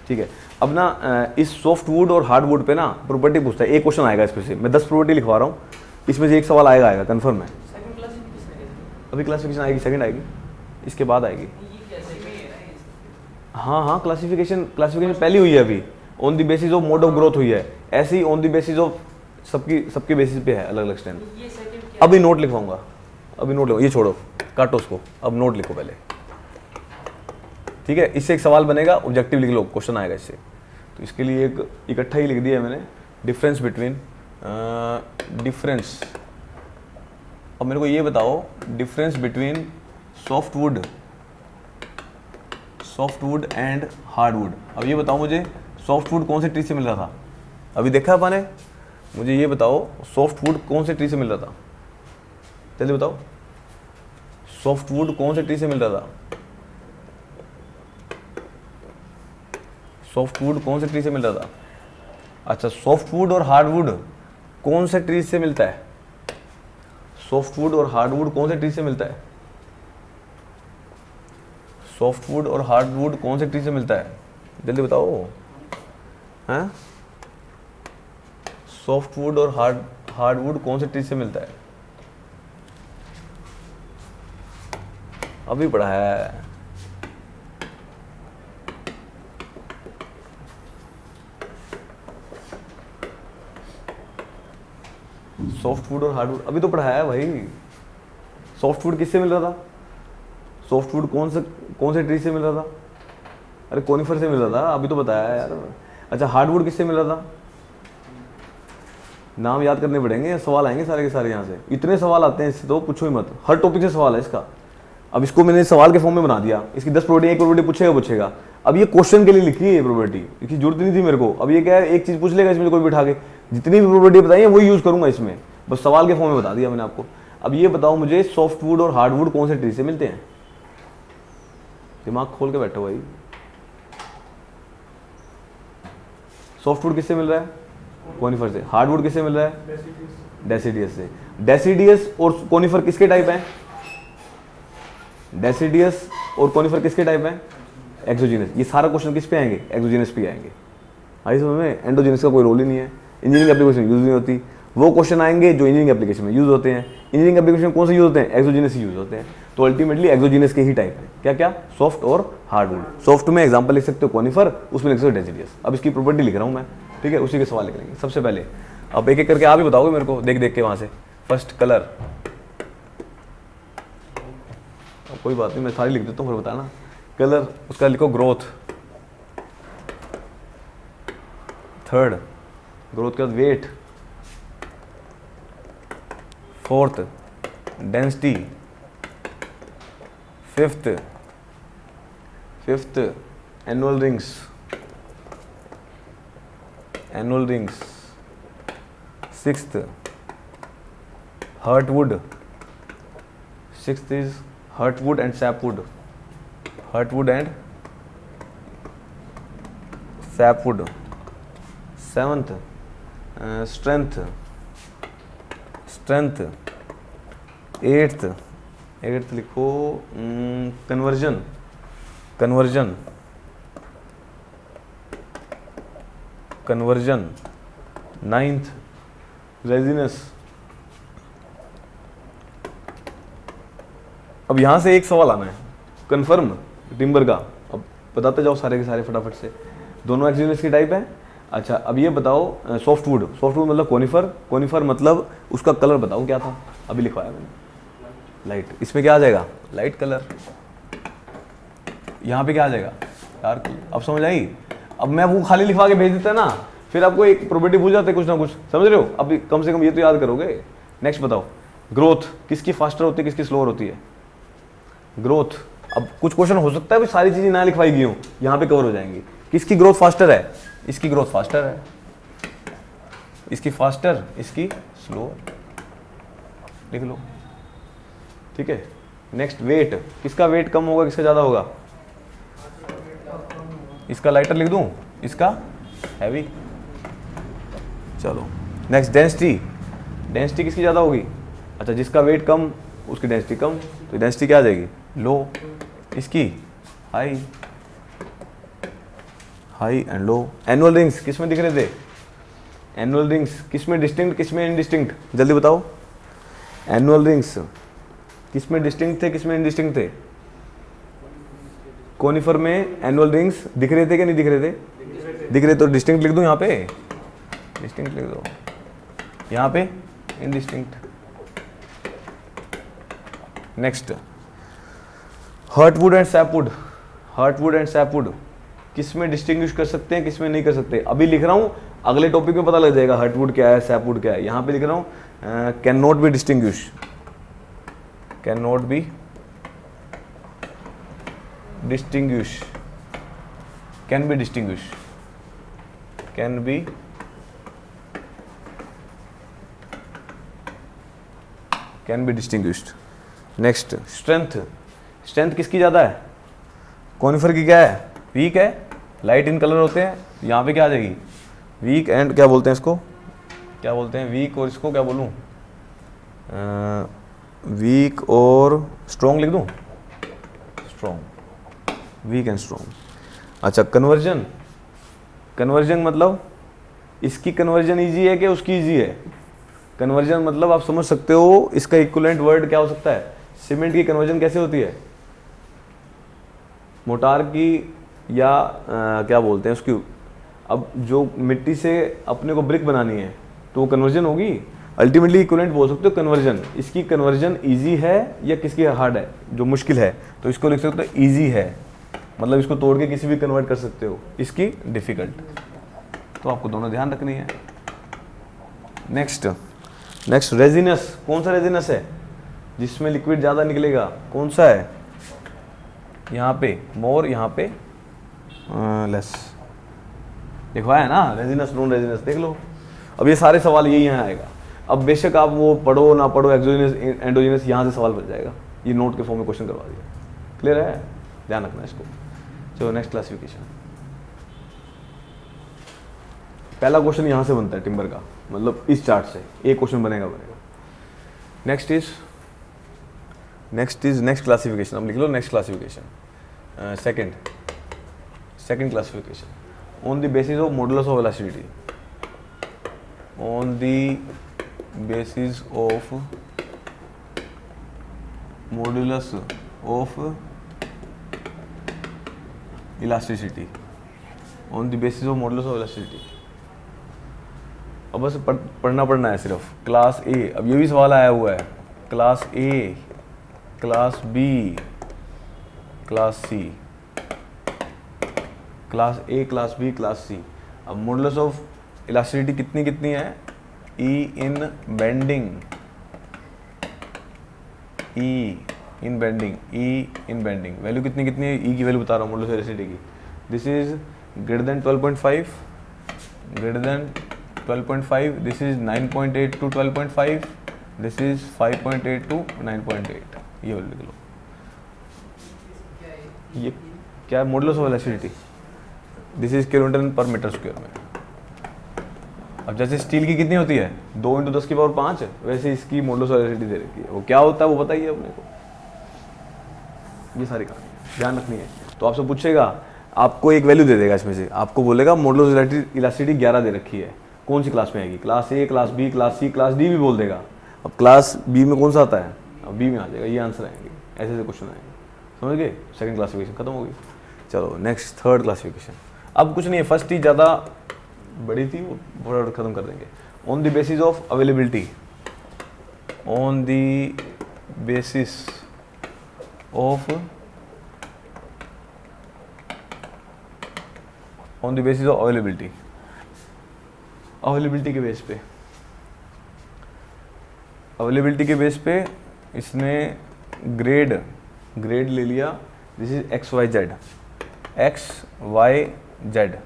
ठीक है। अब ना इस सॉफ्ट वुड और हार्ड वुड पे ना प्रॉपर्टी पूछता है, एक क्वेश्चन आएगा इस पे से, मैं 10 प्रॉपर्टी लिखवा रहा हूँ, इसमें से एक सवाल आएगा कंफर्म है। अभी क्लासिफिकेशन आएगी, सेकंड आएगी, इसके बाद आएगी। हाँ क्लासिफिकेशन पहली हुई है अभी, on the basis of mode of growth हुई है, ऐसे ही ऑन द बेसिस ऑफ सबके बेसिस पे है अलग अलग स्ट्रेंथ। अभी नोट लिखवाऊंगा, अभी नोट लिखो, ये छोड़ो काटो उसको, अब नोट लिखो पहले, ठीक है। इससे एक सवाल बनेगा, ऑब्जेक्टिव लिख लो, क्वेश्चन आएगा इससे। तो इसके लिए एक इकट्ठा ही लिख दिया है मैंने, डिफरेंस बिटवीन डिफरेंस। अब मेरे को ये बताओ difference between soft wood and hard would. अब ये बताओ मुझे सॉफ्ट वुड कौन से ट्री से मिल रहा था, अभी देखा अपन ने, मुझे ये बताओ सॉफ्ट वुड कौन से ट्री से मिल रहा था, जल्दी बताओ, सॉफ्ट वुड कौन से ट्री से मिल रहा था, सॉफ्ट वुड कौन से ट्री से मिल रहा था। अच्छा, सॉफ्ट वुड और हार्ड वुड कौन से ट्री से मिलता है, सॉफ्ट वुड और हार्ड वुड कौन से ट्री से मिलता है, सॉफ्ट वुड और हार्ड वुड कौन से ट्री से मिलता है, जल्दी बताओ। हैं, सॉफ्ट वुड और हार्ड वुड कौन से ट्री से मिलता है, अभी पढ़ा है। सॉफ्ट वुड और हार्ड वुड अभी तो पढ़ाया है भाई। सॉफ्ट वुड किससे मिल रहा था, सॉफ्ट वुड कौन से ट्री से मिल रहा था, अरे कोनिफर से मिल रहा था, अभी तो बताया है यार। अच्छा, हार्ड वुड किससे मिल रहा था, नाम याद करने पड़ेंगे, सवाल आएंगे सारे के सारे यहाँ से, इतने सवाल आते हैं इससे तो पूछो ही मत, हर टॉपिक से सवाल है इसका। अब इसको मैंने सवाल के फॉर्म में बना दिया, इसकी 10 प्रॉपर्टी, एक प्रॉपर्टी पूछेगा। अब ये क्वेश्चन के लिए लिखी है ये प्रॉपर्टी, इसकी जरूरत नहीं थी मेरे को। अब ये क्या है, एक चीज पूछ लेगा इसमें कोई बिठा के, जितनी भी प्रॉपर्टी बताई है वही यूज करूंगा इसमें, बस सवाल के फॉर्म में बता दिया मैंने आपको। अब ये बताओ मुझे सॉफ्ट वुड और हार्ड वुड कौन से ट्री से मिलते हैं, दिमाग खोल के बैठो भाई। सॉफ्ट वुड किससे मिल रहा है, कोनिफर से। हार्ड वुड किससे मिल रहा है, डेसिडियस से। डेसिडियस और कोनिफर किसके टाइप हैं, डेसिडियस और कोनिफर किसके टाइप हैं, एक्सोजीनस। ये सारा क्वेश्चन किस पे आएंगे, एक्सोजीनस पे आएंगे। आई समझ में, एंडोजीनस का कोई रोल ही नहीं है, इंजीनियरिंग एप्लीकेशन यूज नहीं होती। वो क्वेश्चन आएंगे जो इंजीनियरिंग एप्लीकेशन में यूज होते हैं। इंजीनियरिंग एप्लीकेशन में कौन से यूज होते हैं, एक्सोजीनस ही यूज होते हैं। तो अल्टीमेटली एक्सोजीनस के ही टाइप है, क्या क्या, सॉफ्ट और हार्ड वुड। सॉफ्ट में एग्जांपल लिख सकते हो कोनिफर, उसमें लिख सकते हो डेसिडियस। अब इसकी प्रॉपर्टी लिख रहा हूँ मैं, ठीक है, उसी के सवाल लिख लेंगे। सबसे पहले अब एक एक करके आप ही बताओगे मेरे को, देख देख के वहां से। फर्स्ट कलर, कोई बात नहीं मैं सारी लिख देता हूँ, फिर बताना। कलर, उसका लिखो ग्रोथ। थर्ड, ग्रोथ के बाद weight. Fourth, density. Fifth annual rings, sixth heartwood, sixth is heartwood and sapwood, seventh strength, eighth लिखो कन्वर्जन, नाइन्थ रेजिनस। अब यहां से एक सवाल आना है, कन्फर्म टिम्बर का। अब बताते जाओ सारे के सारे फटाफट से, दोनों एक्सोजीनस की टाइप है। अच्छा, अब ये बताओ सॉफ्टवुड मतलब कोनिफर मतलब उसका कलर बताओ क्या था, अभी लिखवाया मैंने, लाइट। इसमें क्या आ जाएगा, लाइट कलर। यहाँ पे क्या आ जाएगा, डार्क। अब समझ आई। अब मैं वो खाली लिखवा के भेज देता ना, फिर आपको एक प्रॉपर्टी भूल जाते कुछ ना कुछ, समझ रहे हो। अब कम से कम ये तो याद करोगे। नेक्स्ट बताओ, ग्रोथ किसकी फास्टर होती है, किसकी स्लोअर होती है, ग्रोथ। अब कुछ क्वेश्चन हो सकता है सारी चीजें ना लिखवाई गई हो, यहाँ पे कवर हो जाएंगी। किसकी ग्रोथ फास्टर है, इसकी ग्रोथ फास्टर है, इसकी फास्टर, इसकी स्लोअर, लिख लो, ठीक है। नेक्स्ट वेट, किसका वेट कम होगा, किसका ज्यादा होगा, इसका लाइटर लिख दूं, इसका हैवी। चलो नेक्स्ट डेंसिटी किसकी ज्यादा होगी, अच्छा जिसका वेट कम उसकी डेंसिटी कम, तो डेंसिटी क्या आ जाएगी, लो। इसकी high, high and low. Annual rings किस में दिख रहे थे? एनुअल रिंग्स किस में डिस्टिंक्ट, किस में इनडिस्टिंक्ट? जल्दी बताओ। एनुअल रिंग्स किस में डिस्टिंक्ट थे, किस में इनडिस्टिंक्ट थे? कोनिफर में एनुअल रिंग्स दिख रहे थे कि नहीं दिख रहे थे? दिख रहे। तो डिस्टिंक्ट लिख दूं यहाँ पे, डिस्टिंक्ट लिख दो, यहाँ पे indistinct. Next, heartwood and sapwood. Heartwood and sapwood किस में डिस्टिंग्विश कर सकते हैं, किस में नहीं कर सकते? अभी लिख रहा हूँ, अगले टॉपिक में पता लग जाएगा हर्टवुड क्या है, सैपवुड क्या है। यहाँ पे लिख रहा हूँ can not be distinguish, can not be distinguish, can be distinguish, can be can be distinguished. Next, strength. Strength किसकी ज़्यादा है? कॉनिफर की क्या है? वीक है, लाइट इन कलर होते हैं। यहाँ पे क्या आ जाएगी? वीक एंड क्या बोलते हैं इसको, क्या बोलते हैं? वीक और इसको क्या बोलूँ? वीक और स्ट्रॉन्ग लिख दूँ, स्ट्रॉन्ग, वीक एंड स्ट्रॉन्ग। अच्छा, कन्वर्जन। कन्वर्जन मतलब इसकी कन्वर्जन इजी है कि उसकी इजी है? कन्वर्जन मतलब आप समझ सकते हो, इसका इक्विवेलेंट वर्ड क्या हो सकता है? सीमेंट की कन्वर्जन कैसे होती है? मोटार की या क्या बोलते हैं उसकी, अब जो मिट्टी से अपने को ब्रिक बनानी है तो वो कन्वर्जन होगी। अल्टीमेटली इक्विवेलेंट बोल सकते हो कन्वर्जन। इसकी कन्वर्जन इजी है या किसकी हार्ड है, जो मुश्किल है? तो इसको लिख सकते हो इजी है, मतलब इसको तोड़ के किसी भी कन्वर्ट कर सकते हो। इसकी डिफिकल्ट। तो आपको दोनों ध्यान रखनी है। Next, next resinous. कौन सा रेजिनस है जिसमें लिक्विड ज़्यादा निकलेगा? कौन सा है? यहाँ पे मोर, यहाँ पे लेस लिखवाया है ना, रेजिनस नॉन रेजिनस, देख लो। अब ये सारे सवाल यही यहाँ आएगा। अब बेशक आप वो पढ़ो ना पढ़ो, एक्सोजिनस एंडोजिनस, यहाँ से सवाल बच जाएगा। ये नोट के फॉर्म में क्वेश्चन करवा दिया। क्लियर है? ध्यान रखना इसको। चलो नेक्स्ट क्लासिफिकेशन। पहला क्वेश्चन यहाँ से बनता है टिम्बर का, मतलब इस चार्ट से एक क्वेश्चन बनेगा। Next is next classification. अब लिख लो next classification. Second classification on the basis of modulus of elasticity. On the basis of modulus of elasticity. On the basis of modulus of elasticity. अब बस पढ़ना है सिर्फ। क्लास ए, अब ये भी सवाल आया हुआ है, class A, class B, class C, class A, class B, class C. अब मॉडुलस ऑफ इलास्टिसिटी कितनी कितनी है? E in bending, E in bending, E in bending value कितनी कितनी है? ई की वैल्यू बता रहा हूँ मॉडुलस ऑफ इलास्टिसिटी की। This is greater than 12.5, greater than 12.5, this is 9.8 to 12.5, this is 5.8 to 9.8। ये वैल्यू लिख लो। ये क्या है? Modulus of elasticity. This is kilonewton पर मीटर स्क्वायर में। अब जैसे स्टील की कितनी होती है? 2 × 10⁵ वैसे इसकी मॉडुलस ऑफ इलास्टिसिटी दे रखी है। वो क्या होता है वो बताइए अपने को। ये सारी कहानी ध्यान रखनी है। तो आपसे पूछेगा, आपको एक वैल्यू दे देगा इसमें से, आपको बोलेगा मॉडुलस ऑफ इलास्टिसिटी 11 दे रखी है, कौन सी क्लास में आएगी? Class A, class B, class C, class D भी बोल देगा। अब क्लास बी में कौन सा आता है? अब बी में आ जाएगा। ये आंसर आएंगे, ऐसे ऐसे क्वेश्चन आएंगे। समझ गए? सेकंड क्लासिफिकेशन खत्म हो गई। चलो नेक्स्ट थर्ड क्लासिफिकेशन। अब कुछ नहीं है, फर्स्ट ही ज़्यादा बड़ी थी, वो फटाफट खत्म कर देंगे। On the basis of availability. On the basis of availability. Availability के बेस पे, अवेलेबिलिटी के बेस पे इसने ग्रेड ले लिया। This is X Y Z, X Y Z,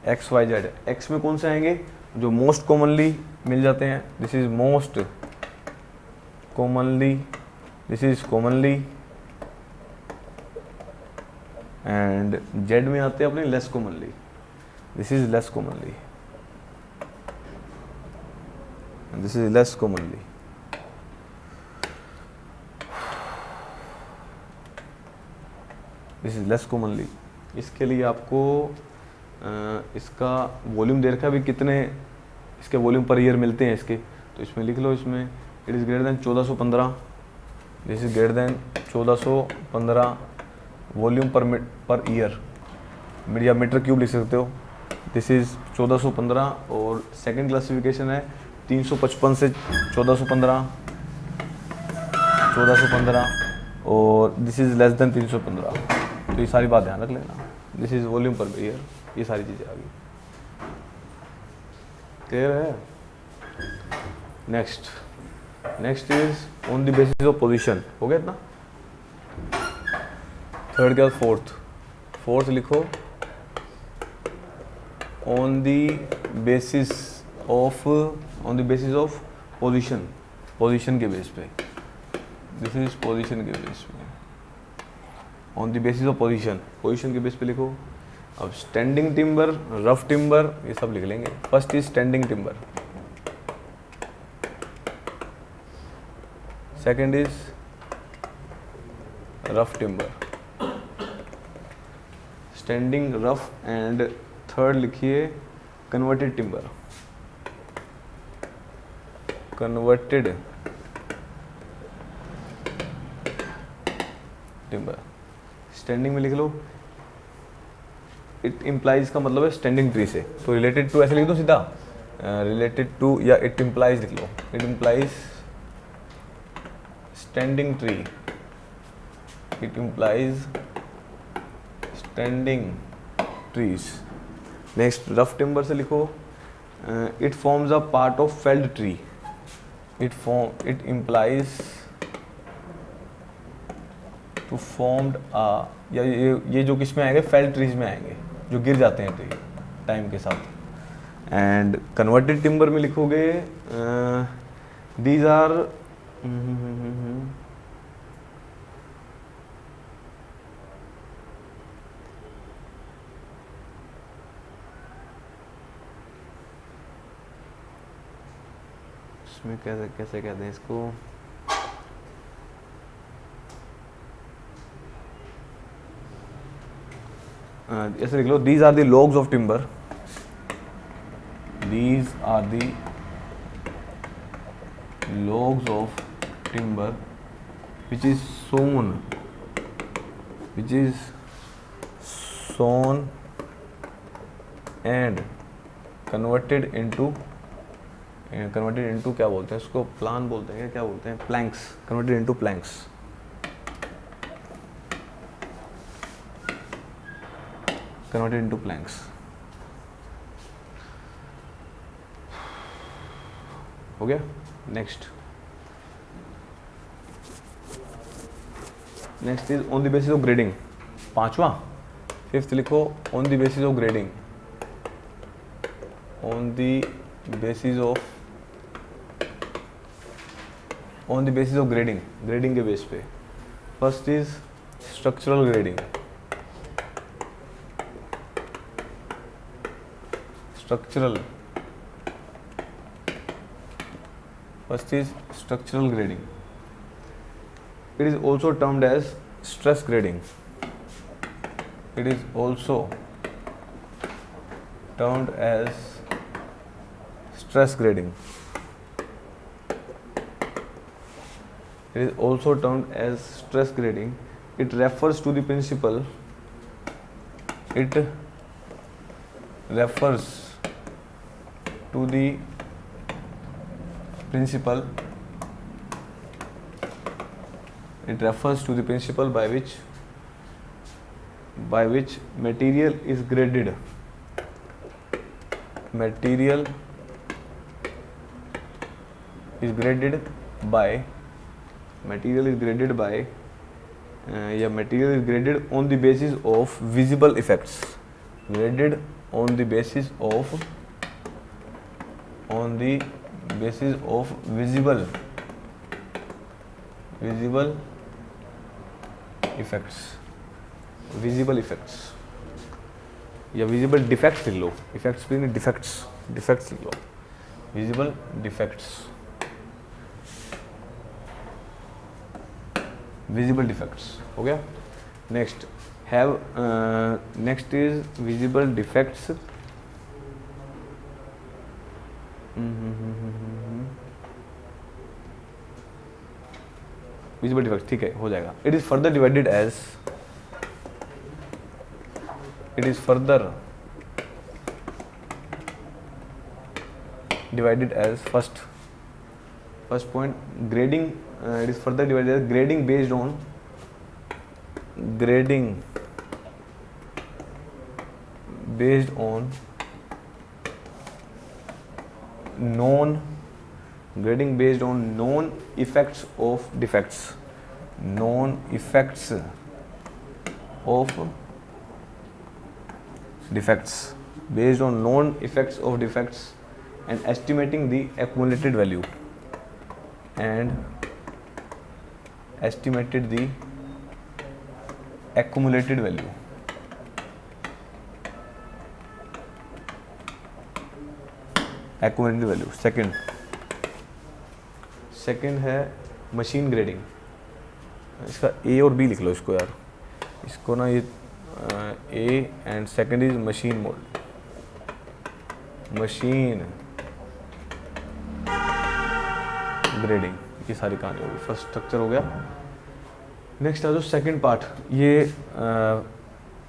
X Y Z. X में कौन से आएंगे? जो मोस्ट कॉमनली मिल जाते हैं। This is most commonly, this is commonly, and Z में आते हैं अपने less commonly. This is less commonly, this is less commonly. This is less commonly. इसके लिए आपको इसका वॉल्यूम दे रखा है, अभी कितने इसके वॉल्यूम पर ईयर मिलते हैं इसके, तो इसमें लिख लो, इसमें it is greater than 1415, this is greater then 1415 volume per year, या मीटर क्यूब लिख सकते हो। दिस इज़ 1415 और सेकंड क्लासिफिकेशन है 355 से 1415 और दिस इज़ लेस देन 315। तो ये सारी बात ध्यान रख लेना। This is volume per year, ये सारी चीज़ें आ गई। क्लियर है? Next is on the basis of position. हो गया इतना? थर्ड के बाद फोर्थ लिखो, on the basis of position के बेस पे। दिस इज पोजीशन के बेस पे, on the basis of position के बेस पे लिखो। अब स्टैंडिंग टिम्बर, रफ टिम्बर, ये सब लिख लेंगे। First is standing timber, second is rough timber, standing, rough and third लिखिए converted timber. Converted timber standing में लिख लो, इट इम्प्लाइज का मतलब है स्टैंडिंग ट्री से, तो रिलेटेड टू ऐसे लिख दो सीधा, रिलेटेड टू या इट इम्प्लाइज लिख लो, it implies standing tree, it implies standing trees. Next rough timber से लिखो, it forms a part of felled tree, it implies to formed आ, या ये जो किस में आएंगे, फेल्ड ट्रीज में आएंगे, जो गिर जाते हैं ट्री टाइम के साथ। एंड कन्वर्टेड टिम्बर में लिखोगे, दीज आर इसमें कैसे कहते हैं इसको, ऐसे लिख लो, these are the logs of timber, these are the logs of timber which is sown and converted into क्या बोलते हैं इसको, प्लान बोलते हैं, क्या बोलते हैं, planks, converted into planks, हो गया। Next is on the basis of grading, पांचवा। फिफ्थ लिखो, on the basis of grading, on the basis of grading के बेस पे। First is structural grading, First is structural grading. It is also termed as stress grading. It is also termed as stress grading. It is also termed as stress grading. It refers to the principle. It refers to the principle. It refers to the principle by which material is graded. Material is graded by on the basis of visible effects. Graded on the basis of visible effects या visible defects लिख लो, effects भी नहीं, defects लिख लो, visible defects हो गया। Next have, next is visible defects, visible defects, ठीक है, हो जाएगा। It is further divided as, it is further divided as first point grading, it is further divided as grading based on known effects of defects, known effects of defects, based on known effects of defects and estimating the accumulated value, accumulated value। Second है machine grading. इसका ए और B लिख लो इसको यार, इसको ना, ये A and second is machine mould, machine grading, ये सारी कहानी होगी। फर्स्ट स्ट्रक्चर हो गया। नेक्स्ट आ जाओ सेकंड पार्ट, ये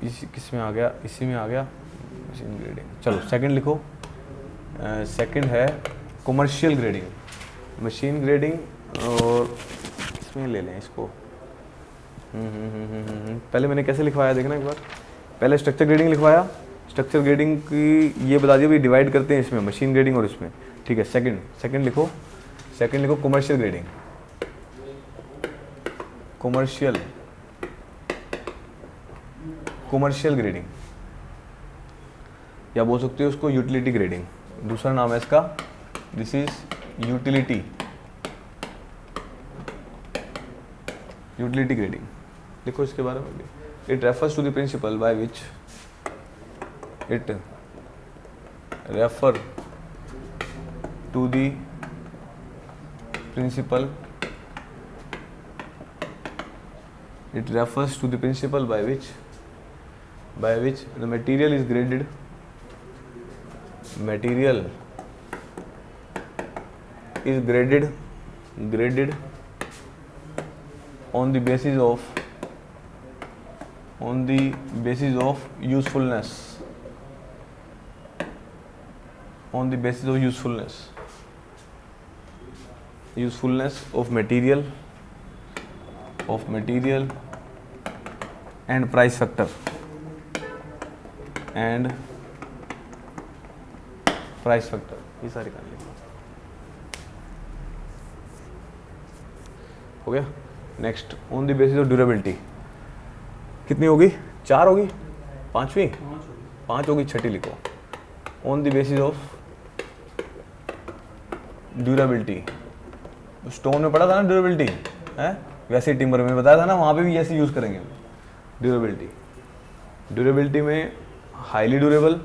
इसी किस में आ गया, इसी में आ गया, मशीन ग्रेडिंग। चलो सेकंड लिखो। सेकंड है कमर्शियल ग्रेडिंग, मशीन ग्रेडिंग, और इसमें ले लें इसको। पहले मैंने कैसे लिखवाया देखना एक बार, पहले स्ट्रक्चर ग्रेडिंग लिखवाया, स्ट्रक्चर ग्रेडिंग की ये बता दिया भी डिवाइड करते हैं इसमें मशीन ग्रेडिंग और इसमें, ठीक है। सेकंड लिखो कमर्शियल ग्रेडिंग, कमर्शियल ग्रेडिंग, या बोल सकते हो उसको यूटिलिटी ग्रेडिंग, दूसरा नाम है इसका, दिस इज यूटिलिटी ग्रेडिंग। देखो इसके बारे में भी, it refers to the principle by which it refer to the principle by which the material is graded on the basis of usefulness, of material and price factor, ये सारी कहानी हो गया। Next on the basis of durability, कितनी होगी, 4 होगी, 5 होगी, छठी लिखो। On the basis of durability, stone में पढ़ा था ना ड्यूरेबिलिटी है, वैसे ही टिम्बर में बताया था ना, वहाँ पे भी ऐसे यूज़ करेंगे ड्यूरेबिलिटी में highly durable,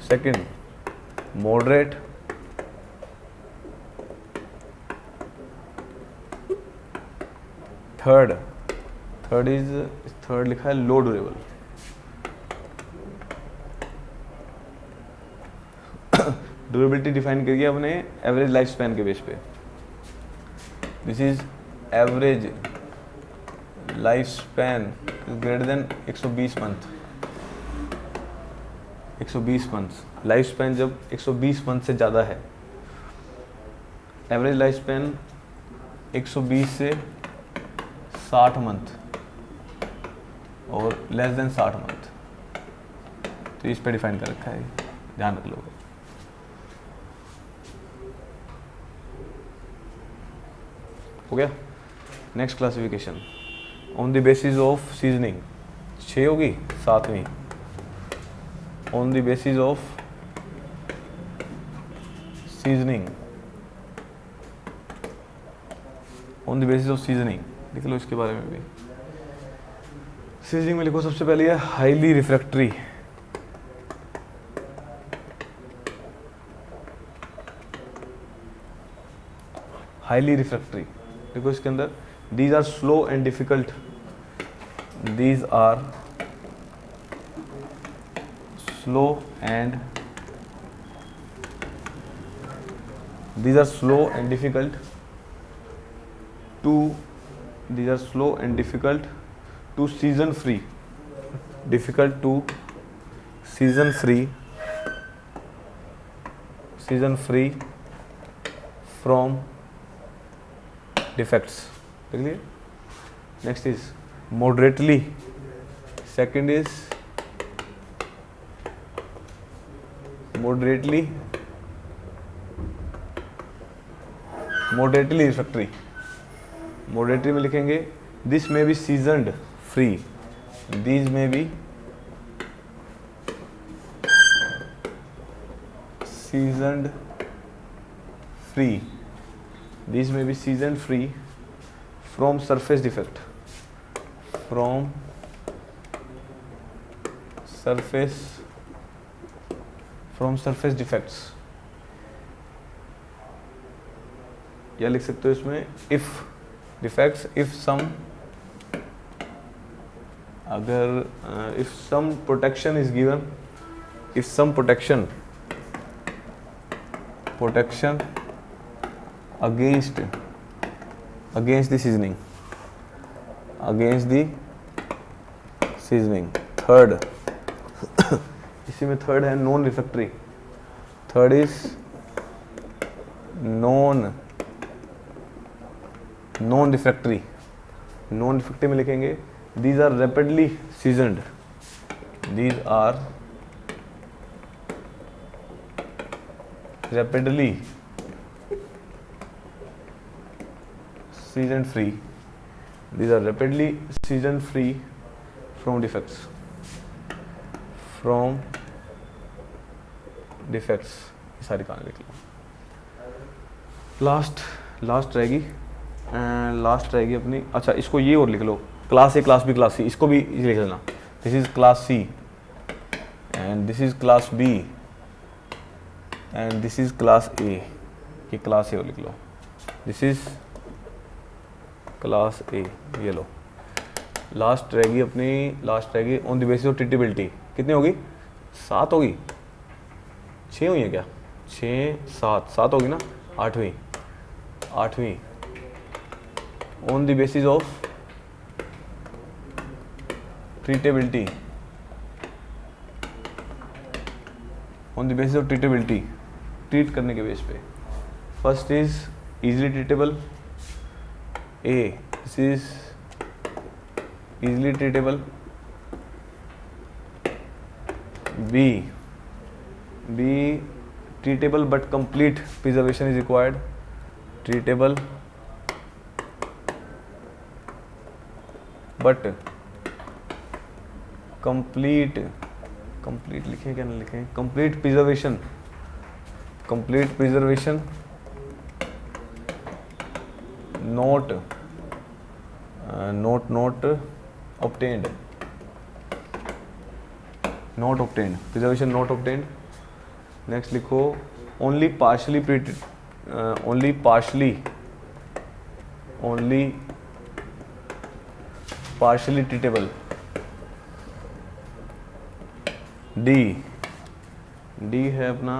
second moderate, third लिखा है लो ड्यूरेबल, ड्यूरेबिलिटी डिफाइन करिए अपने एवरेज लाइफ स्पैन के बेस पे, this is average life span greater than 120 month. 120 month life span जब 120 मंथ से ज़्यादा है, एवरेज लाइफ स्पैन 120 से 60 मंथ और लेस देन 60 मंथ, तो इस पे डिफाइन कर रखा है, ध्यान रख लो। हो गया। Next classification on the basis of seasoning, 6 होगी, 7वीं on the basis of seasoning, लिख लो इसके बारे में भी। सीजनिंग में लिखो सबसे पहले है हाईली रिफ्रैक्टरी, हाईली रिफ्रैक्टरी। देखो इसके अंदर these are slow and difficult, these are slow and these are slow and difficult to these are slow and difficult to season free, difficult to season free from defects। देख लिए। Next is moderately, second is moderately refractory. moderately में लिखेंगे this may be seasoned free, these may be seasoned free, these may be season free from surface defect, from surface defects. या लिख सकते हो इसमें if defects, if some, अगर if some protection is given, if some protection against the seasoning, third इसी में third है non refractory, third is non refractory. Non refractory में लिखेंगे these are rapidly seasoned, these are rapidly season free, these are rapidly season free from defects, ये सारी कहानी लिख लो। Last रहेगी अपनी, अच्छा इसको ये और लिख लो, class A class B class C, इसको भी लिख लेना। This is class C and this is class B and this is class A, ये क्लास ए और लिख लो, दिस इज क्लास ए, ये लो। लास्ट रहेगी on the basis of treatability. कितनी होगी? 7 होगी, 6 हुई है क्या? 6 7 होगी ना, 8वीं on the basis of treatability, treat करने के बेस पे। First is easily treatable, A, this is easily treatable, B treatable but complete preservation is required, treatable but complete लिखें क्या ना लिखें, complete preservation not obtained, preservation not obtained। Next लिखो only partially treatable, D है अपना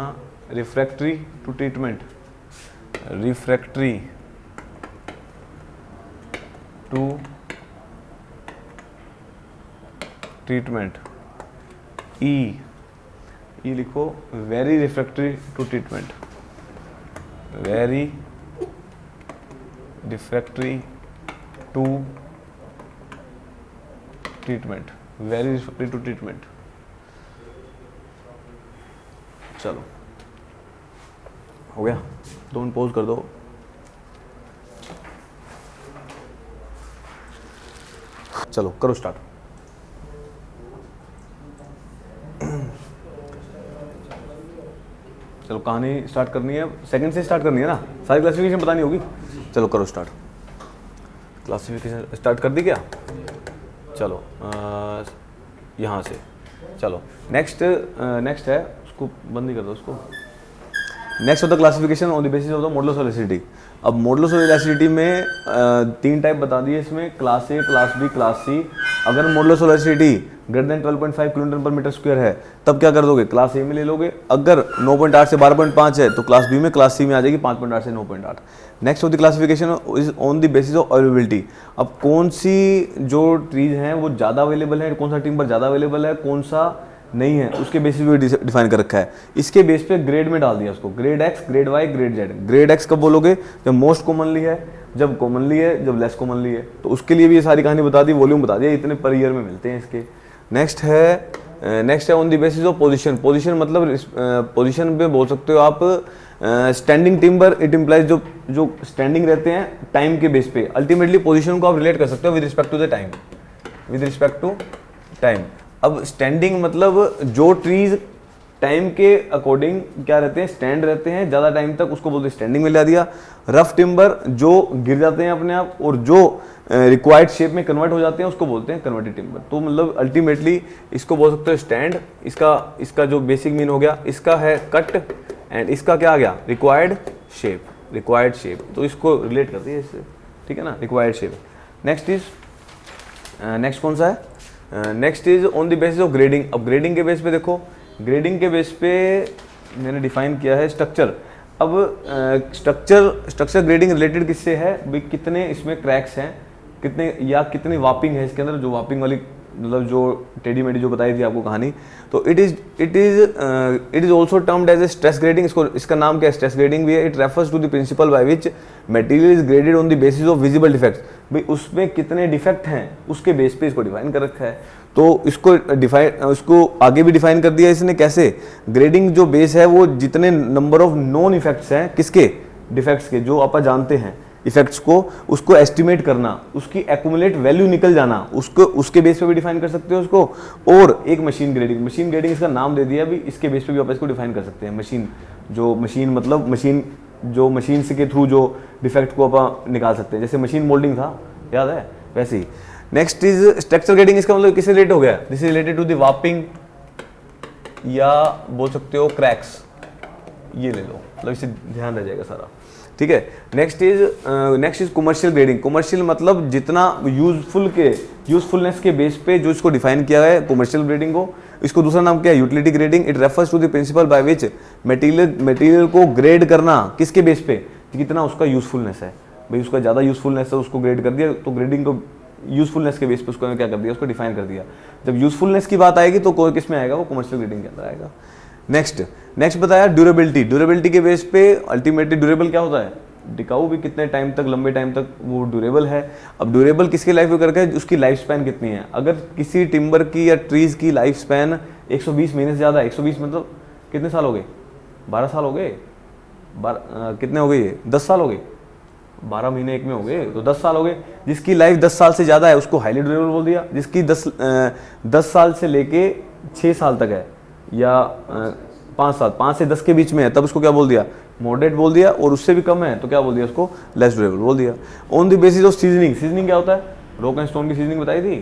refractory to treatment, E लिखो very refractory to treatment, very refractory to treatment। चलो हो गया, 2 मिनट पॉज कर दो। चलो करो स्टार्ट। चलो कहानी स्टार्ट करनी है, सेकंड से स्टार्ट करनी है ना, सारी क्लासिफिकेशन बतानी होगी। चलो करो स्टार्ट। क्लासिफिकेशन स्टार्ट कर दी क्या? चलो यहाँ से चलो नेक्स्ट है, उसको बंद ही कर दो उसको। नेक्स्ट होता है classification on the basis of the modulus of acidity. अब मॉडुलस ऑफ एसिडिटी में 3 टाइप बता दिए इसमें, class A, class B, class C. अगर modulus of acidity greater than 12.5 kilonewton पर मीटर स्क्वायर है तब क्या कर दोगे, क्लास ए में ले लोगे। अगर 9.8 से 12.5 है तो क्लास बी में, क्लास सी में आ जाएगी 5.8 से 9.8। नेक्स्ट होती classification is on the basis of availability. अब कौन सी जो ट्रीज हैं वो ज़्यादा अवेलेबल है, कौन सा टिम्बर ज़्यादा अवेलेबल है, कौन सा नहीं है, उसके बेसिस पे डिफाइन कर रखा है। इसके बेस पे ग्रेड में डाल दिया उसको, grade X, grade Y, grade Z. Grade X कब बोलोगे, जब मोस्ट कॉमनली है, जब कॉमनली है, जब लेस कॉमनली है। तो उसके लिए भी ये सारी कहानी बता दी, वॉल्यूम बता दिया, इतने पर ईयर में मिलते हैं इसके। नेक्स्ट है on the basis of position. Position मतलब पोजीशन पे बोल सकते हो आप स्टैंडिंग टिम्बर, इट इम्प्लाइज जो स्टैंडिंग रहते हैं टाइम के बेस पे। अल्टीमेटली पोजीशन को आप रिलेट कर सकते हो with respect to the time, with respect to time. अब स्टैंडिंग मतलब जो ट्रीज टाइम के अकॉर्डिंग क्या रहते हैं, स्टैंड रहते हैं ज़्यादा टाइम तक, उसको बोलते हैं स्टैंडिंग में ला दिया। रफ टिम्बर जो गिर जाते हैं अपने आप और जो रिक्वायर्ड शेप में कन्वर्ट हो जाते हैं उसको बोलते हैं कन्वर्टेड टिम्बर। तो मतलब अल्टीमेटली इसको बोल सकते हो स्टैंड, इसका जो बेसिक मीन हो गया, इसका है कट एंड इसका क्या आ गया, रिक्वायर्ड शेप, रिक्वायर्ड शेप। तो इसको रिलेट करती है इससे, ठीक है ना, रिक्वायर्ड शेप। नेक्स्ट कौन सा है, next is on the basis of grading. अब ग्रेडिंग के बेस पे देखो, ग्रेडिंग के बेस पे मैंने डिफाइन किया है स्ट्रक्चर। अब स्ट्रक्चर ग्रेडिंग रिलेटेड किससे है भाई, कितने इसमें क्रैक्स हैं, कितने या कितनी वापिंग है इसके अंदर, जो वापिंग वाली मतलब जो टेढ़ी मेढ़ी जो बताई थी आपको कहानी। तो it is also termed as a stress grading. इसका नाम क्या है, स्ट्रेस ग्रेडिंग भी है। It refers to the principle by which material is graded on the basis of visible defects. भाई उसमें कितने डिफेक्ट हैं उसके बेस पे इसको डिफाइन कर रखा है। तो इसको आगे भी डिफाइन कर दिया इसने, कैसे, ग्रेडिंग जो बेस है वो जितने नंबर ऑफ नॉन इफेक्ट्स हैं, किसके, डिफेक्ट्स के, जो आप जानते हैं इफेक्ट्स को, उसको एस्टिमेट करना, उसकी एक्यूमुलेट वैल्यू निकल जाना, उसके बेस पे भी डिफाइन कर सकते हो उसको। और एक मशीन ग्रेडिंग इसका नाम दे दिया भी, इसके बेस पे भी आप इसको डिफाइन कर सकते हैं। मशीन मतलब मशीन से के थ्रू जो डिफेक्ट को आप निकाल सकते हैं, जैसे मशीन मोल्डिंग था, याद है, वैसे ही। Next is structure grading. इसका मतलब किससे रिलेटेड हो गया, this is related to the warping या बोल सकते हो क्रैक्स, ये ले लो, मतलब इससे ध्यान रह जाएगा सारा, ठीक है। Next is commercial grading. Commercial मतलब जितना यूजफुलनेस के बेस पे जो इसको डिफाइन किया है कमर्शियल ग्रेडिंग को। इसको दूसरा नाम क्या है, utility grading. It refers to the principle by which material को ग्रेड करना, किसके बेस पे, कितना उसका यूजफुलनेस है। भाई उसका ज़्यादा यूजफुलनेस है, उसको ग्रेड कर दिया, तो ग्रेडिंग को यूजफुलनेस के बेस पे उसको क्या कर दिया, उसको डिफाइन कर दिया। जब यूजफुलनेस की बात आएगी तो किस में आएगा, वो कमर्शियल ग्रेडिंग के अंदर आएगा। नेक्स्ट बताया ड्यूरेबिलिटी। ड्यूरेबिलिटी के बेस पे अल्टीमेटली ड्यूरेबल क्या होता है, टिकाऊ भी, कितने टाइम तक, लंबे टाइम तक वो ड्यूरेबल है। अब ड्यूरेबल किसके लाइफ में करके, उसकी लाइफ स्पैन कितनी है। अगर किसी टिम्बर की या ट्रीज की लाइफ स्पैन 120 महीने से ज़्यादा है, 120 मतलब कितने साल हो गए, 12 साल हो गए, कितने हो गए ये, 10 साल हो गए, 12 महीने एक में हो गए तो 10 साल हो गए। जिसकी लाइफ 10 साल से ज़्यादा है उसको हाईली ड्यूरेबल बोल दिया। जिसकी 10 साल से लेके 6 साल तक है, या 5 से 10 के बीच में है, तब उसको क्या बोल दिया, मॉडरेट बोल दिया। और उससे भी कम है तो क्या बोल दिया, उसको लेस ड्यूरेबल बोल दिया। On the basis of seasoning. Seasoning क्या होता है, रॉक एंड स्टोन की सीजनिंग बताई थी।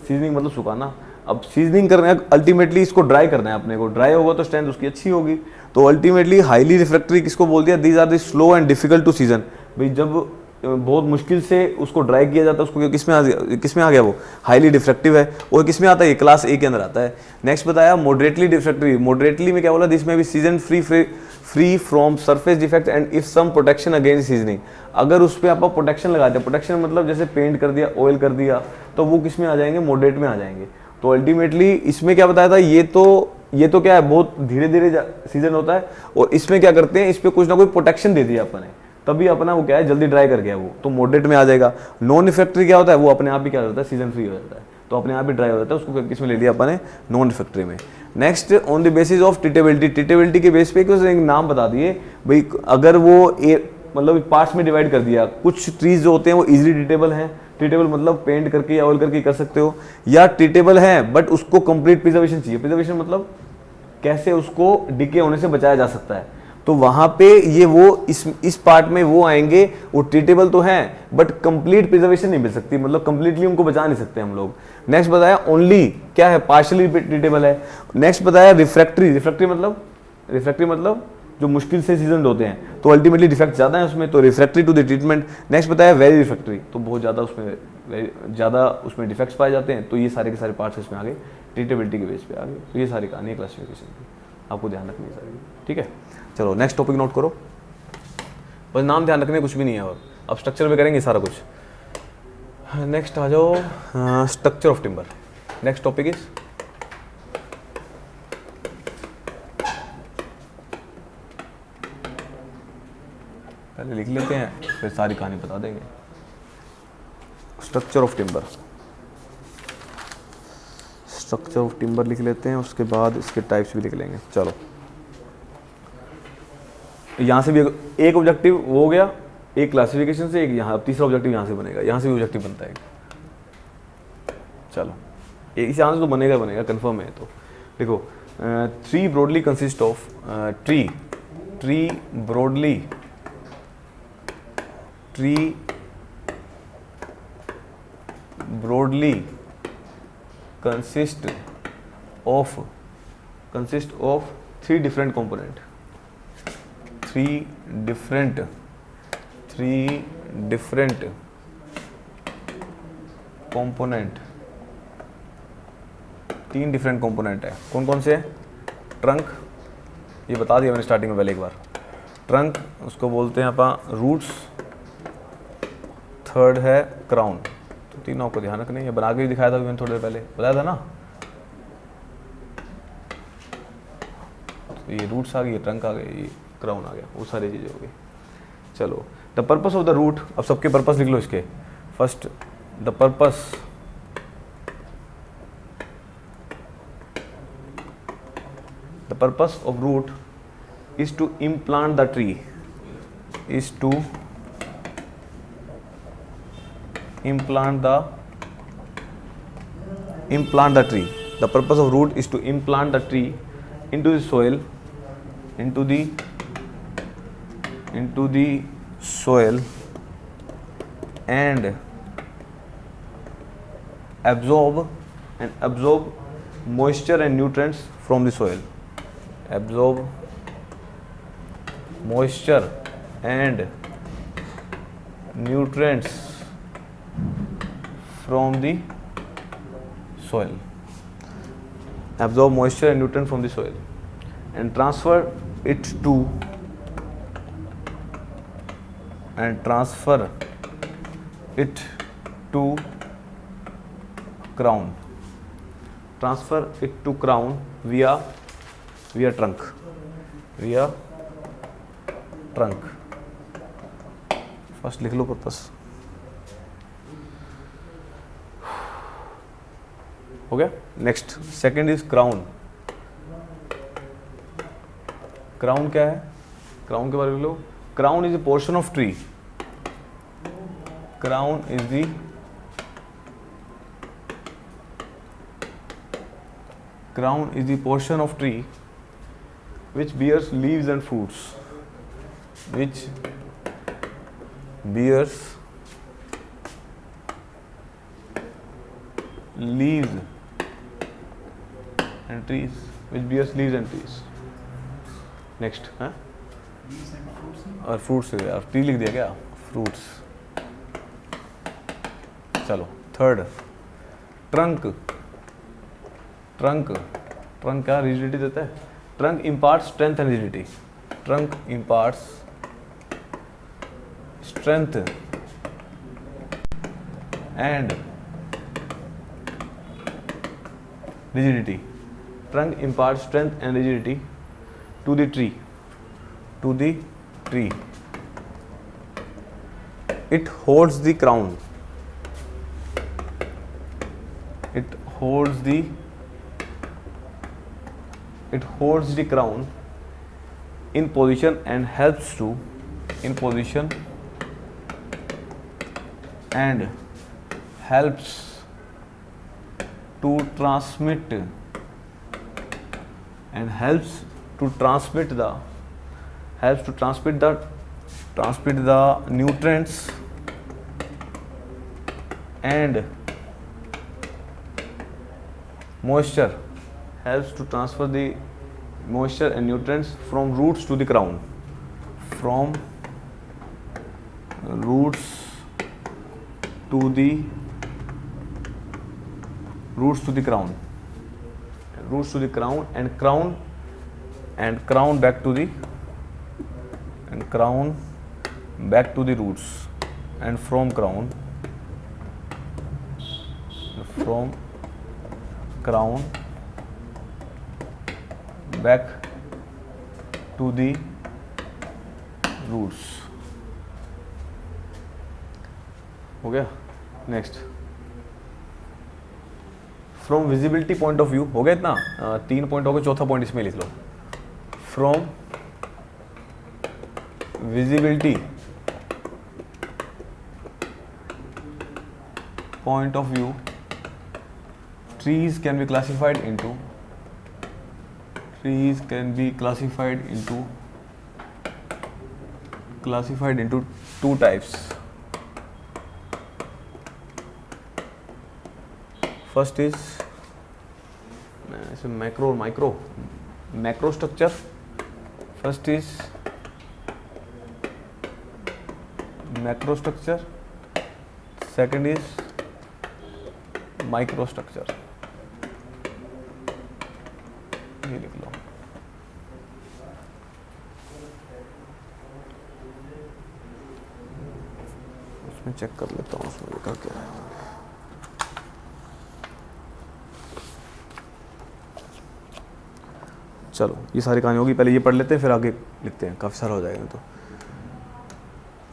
सीजनिंग मतलब सुखाना। अब सीजनिंग करना है, अल्टीमेटली इसको ड्राई करना है अपने को। ड्राई होगा तो स्ट्रेंथ उसकी अच्छी होगी। तो अल्टीमेटली हाईली रिफ्रैक्टरी किसको बोल दिया, these are the slow and difficult to season. भाई जब बहुत मुश्किल से उसको ड्राई किया जाता है, उसको किसमें आ गया, वो हाईली डिफ्रैक्टिव है। और किसमें आता है, क्लास ए के अंदर आता है। नेक्स्ट बताया मॉडरेटली डिफ्रैक्टरी। मॉडरेटली में क्या बोला, this may be season free from surface defect and if some protection against seasoning. अगर उस पर आप प्रोटेक्शन लगाते हैं, प्रोटेक्शन मतलब जैसे पेंट कर दिया, ऑयल कर दिया, तो वो किस में आ जाएंगे, मॉडरेट में आ जाएंगे। तो अल्टीमेटली इसमें क्या बताया था, ये तो क्या है, बहुत धीरे धीरे सीजन होता है। और इसमें क्या करते हैं, इस पर कुछ ना कोई प्रोटेक्शन दे दिया अपने, तभी अपना वो क्या है, जल्दी ड्राई कर गया वो, तो मॉडरेट में आ जाएगा। नॉन इफेक्टरी क्या होता है, वो अपने आप ही क्या होता है, सीजन फ्री हो जाता है, तो अपने आप ही ड्राई हो जाता है। उसको किस में ले लिया अपने, नॉन इफेक्टरी में। Next on the basis of treatability. Treatability के बेस पे एक नाम बता दिए भाई, अगर वो मतलब पार्ट्स में डिवाइड कर दिया, कुछ ट्रीज जो होते हैं वो इजीली ट्रीटेबल हैं। ट्रीटेबल मतलब पेंट करके या ऑयल करके कर सकते हो, या ट्रीटेबल है बट उसको कंप्लीट प्रिजर्वेशन चाहिए। प्रिजर्वेशन मतलब कैसे उसको डिके होने से बचाया जा सकता है। तो वहां पे ये वो इस पार्ट में वो आएंगे, वो ट्रीटेबल तो हैं बट कंप्लीट प्रिजर्वेशन नहीं मिल सकती, मतलब कंप्लीटली उनको बचा नहीं सकते हम लोग। नेक्स्ट बताया ओनली क्या है, पार्शियली ट्रीटेबल है। नेक्स्ट बताया रिफ्रैक्टरी। रिफ्रैक्टरी मतलब जो मुश्किल से सीजन होते हैं, तो अल्टीमेटली डिफेक्ट ज़्यादा है उसमें, तो refractory to the treatment. Next बताया वेरी रिफ्रैक्टरी, तो बहुत ज़्यादा उसमें डिफेक्ट्स पाए जाते हैं, तो ये सारे के सारे पार्ट्स इसमें आ गए, ट्रीटेबिलिटी के बेस पे आ गए। तो ये सारी कहानी है क्लासिफिकेशन की, आपको ध्यान रखनी है सारी, ठीक है। चलो नेक्स्ट टॉपिक नोट करो, बस नाम ध्यान रखने कुछ भी नहीं है, और अब स्ट्रक्चर में करेंगे सारा कुछ। नेक्स्ट आ जाओ, structure of timber. Next topic is पहले लिख लेते हैं, फिर सारी कहानी बता देंगे। Structure of timber, structure of timber लिख लेते हैं, उसके बाद इसके टाइप्स भी लिख लेंगे। चलो यहाँ से भी एक ऑब्जेक्टिव हो गया, एक क्लासिफिकेशन से, एक यहाँ, तीसरा ऑब्जेक्टिव यहाँ से बनेगा, यहाँ से भी ऑब्जेक्टिव बनता है। चलो एक यहाँ से तो बनेगा कंफर्म है। तो देखो, tree broadly consist of tree broadly consist of three different component, three different component, तीन डिफरेंट कंपोनेंट है। कौन कौन से? ट्रंक, ये बता दिया मैंने स्टार्टिंग में पहले एक बार। ट्रंक उसको बोलते हैं अपन रूट्स, थर्ड है क्राउन। तो तीनों को ध्यान रखना है, बना के भी दिखाया था मैंने थोड़ी देर पहले, बताया था ना। तो ये रूट्स आ गई, ये ट्रंक आ गए, ये क्राउन आ गया, वो सारी चीज़ें हो गई। चलो the purpose of the root, अब सबके पर्पस लिख लो इसके। First the purpose of root is to implant the tree, implant the tree. The purpose of root is to implant the tree into the soil, and absorb moisture and nutrients from the soil. Absorb moisture and nutrients from the soil. Absorb moisture and nutrients from the soil and transfer it to crown. Transfer it to crown via trunk. First लिख लो purpose, हो गया। Next second is crown. Crown क्या है? Crown के बारे में लिख लो। Crown is a portion of tree. Crown is the portion of tree which bears leaves and fruits, leaves and trees, next है और फ्रूट्स यार, ट्री लिख दिया क्या? फ्रूट्स। चलो थर्ड ट्रंक क्या रिजिडिटी देता है? Trunk imparts strength and rigidity. Trunk imparts strength and rigidity. Trunk imparts strength and rigidity to the tree. It holds the crown. It holds the crown in position and helps to transmit the nutrients and moisture, helps to transfer the moisture and nutrients from roots to the crown, from roots to the crown, roots to the crown, and crown back to the roots, and from crown back to the roots. हो गया. Next, from visibility point of view. हो गया इतना, 3 point हो गए, चौथा point इसमें लिख लो. From visibility point of view, trees can be classified into two types. First is macro or macro structure. First is macro structure. Second is micro structure. ये लिख लो. उसमें चेक कर लेता हूँ उसमें लिखा क्या है. चलो ये सारी कहानी होगी, पहले ये पढ़ लेते हैं फिर आगे लिखते हैं, काफ़ी सारा हो जाएगा. तो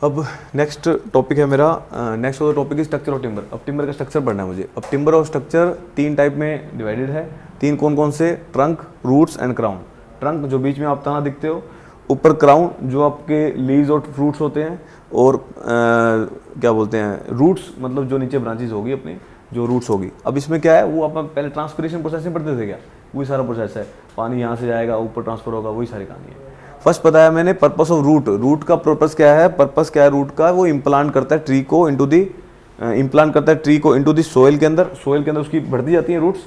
अब नेक्स्ट टॉपिक है मेरा, नेक्स्ट वाला टॉपिक है स्ट्रक्चर ऑफ टिम्बर. अब टिम्बर का स्ट्रक्चर पढ़ना है मुझे. अब टिम्बर ऑफ स्ट्रक्चर 3 टाइप में डिवाइडेड है. 3 कौन से? Trunk, roots and crown. Trunk जो बीच में आप तना दिखते हो, ऊपर क्राउन जो आपके लीव्स और फ्रूट्स होते हैं, और क्या बोलते हैं रूट्स, मतलब जो नीचे ब्रांचेज होगी अपनी, जो रूट्स होगी. अब इसमें क्या है, वो अपन पहले ट्रांसपिरेशन प्रोसेस में पढ़ते थे क्या, वही सारा प्रोसेस है. पानी यहाँ से जाएगा, ऊपर ट्रांसफर होगा, वही सारी कहानी है. फर्स्ट बताया मैंने पर्पस ऑफ रूट. रूट का पर्पस क्या है? पर्पस क्या है रूट का? वो इम्प्लांट करता है ट्री को इनटू दी सोइल के अंदर. सोइल के अंदर उसकी बढ़ती जाती है रूट्स,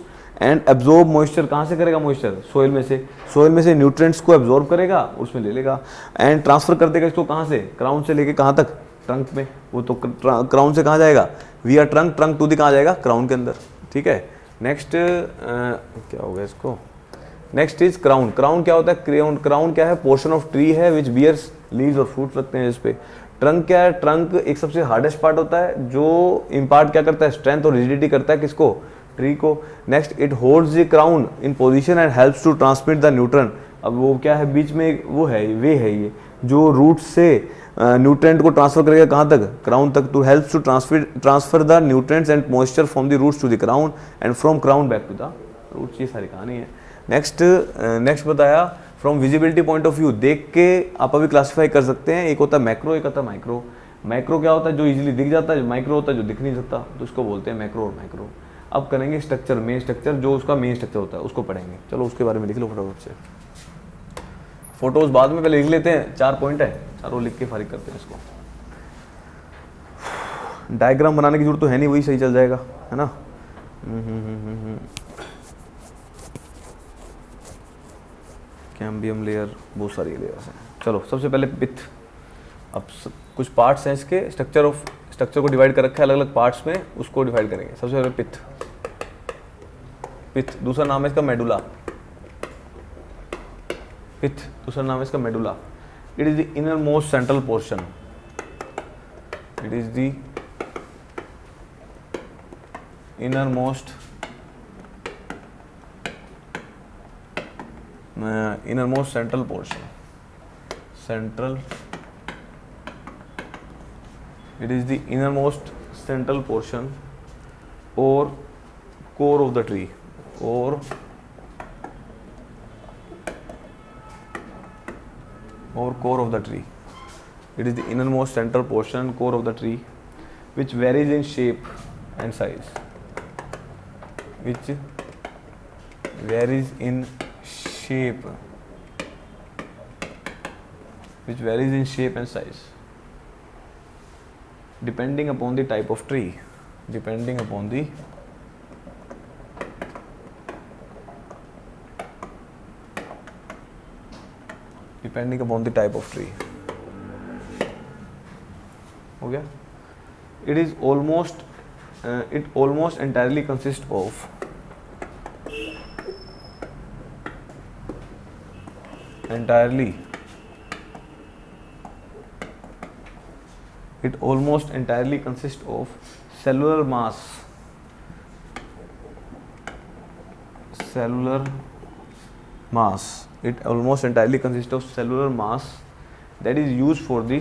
एंड एब्जॉर्ब मॉइस्चर. कहाँ से करेगा मॉइस्चर? सोइल में से न्यूट्रिएंट्स को एब्जॉर्ब करेगा, उसमें ले लेगा, एंड ट्रांसफर कर देगा इसको. कहाँ से? क्राउन से लेके कहाँ तक? ट्रंक में. वो तो क्राउन से कहाँ जाएगा? विया ट्रंक टू दी कहाँ जाएगा? क्राउन के अंदर. ठीक है. नेक्स्ट क्या होगा इसको? Next is crown. क्राउन क्या होता है? क्राउन क्या है? पोर्शन ऑफ ट्री है विच बियर्स लीव्स और फ्रूट्स रखते हैं इस पे. ट्रंक क्या है? ट्रंक एक सबसे हार्डेस्ट पार्ट होता है जो इम्पार्ट क्या करता है? स्ट्रेंथ और रिजिडिटी करता है. किसको? ट्री को. Next, it holds the crown in position and helps to transmit the nutrient. अब वो क्या है? बीच में वो है, वे है ये जो रूट से न्यूट्रेंट को ट्रांसफर करेगा कहाँ तक? क्राउन तक. To helps to transfer the nutrients and moisture from the roots to the crown and from crown back to the roots. ये सारी कहानी है. नेक्स्ट बताया from visibility point of view. देख के आप अभी क्लासिफाई कर सकते हैं. एक होता है मैक्रो, एक होता है माइक्रो. मैक्रो क्या होता है? जो इजीली दिख जाता है. माइक्रो होता है जो दिख नहीं सकता, तो उसको बोलते हैं मैक्रो और माइक्रो. अब करेंगे स्ट्रक्चर, मेन स्ट्रक्चर, जो उसका मेन स्ट्रक्चर होता है उसको पढ़ेंगे. चलो उसके बारे में लिख लो फटाफट से. फोटोज बाद में पहले लिख लेते हैं. 4 पॉइंट है, चारों लिख के फारिग करते हैं इसको. डायग्राम बनाने की जरूरत तो है नहीं, वही सही चल जाएगा, है ना. कैम्बियम लेयर, बहुत सारी लेयर्स हैं. चलो सबसे पहले पिथ. अब कुछ पार्ट्स हैं इसके. स्ट्रक्चर को डिवाइड कर रखा है अलग अलग पार्ट्स में, उसको डिवाइड करेंगे. सबसे पहले पिथ. दूसरा नाम है इसका मेडुला. दूसरा नाम है इसका medulla. It is the inner most central portion. It is the inner most central portion. It is the innermost central portion or core of the tree. Or core of the tree. It is the innermost central portion, core of the tree, which varies in shape and size. Depending upon the type of tree. Depending upon the type of tree. हो गया। It almost entirely consist of cellular mass. It almost entirely consists of cellular mass that is used for the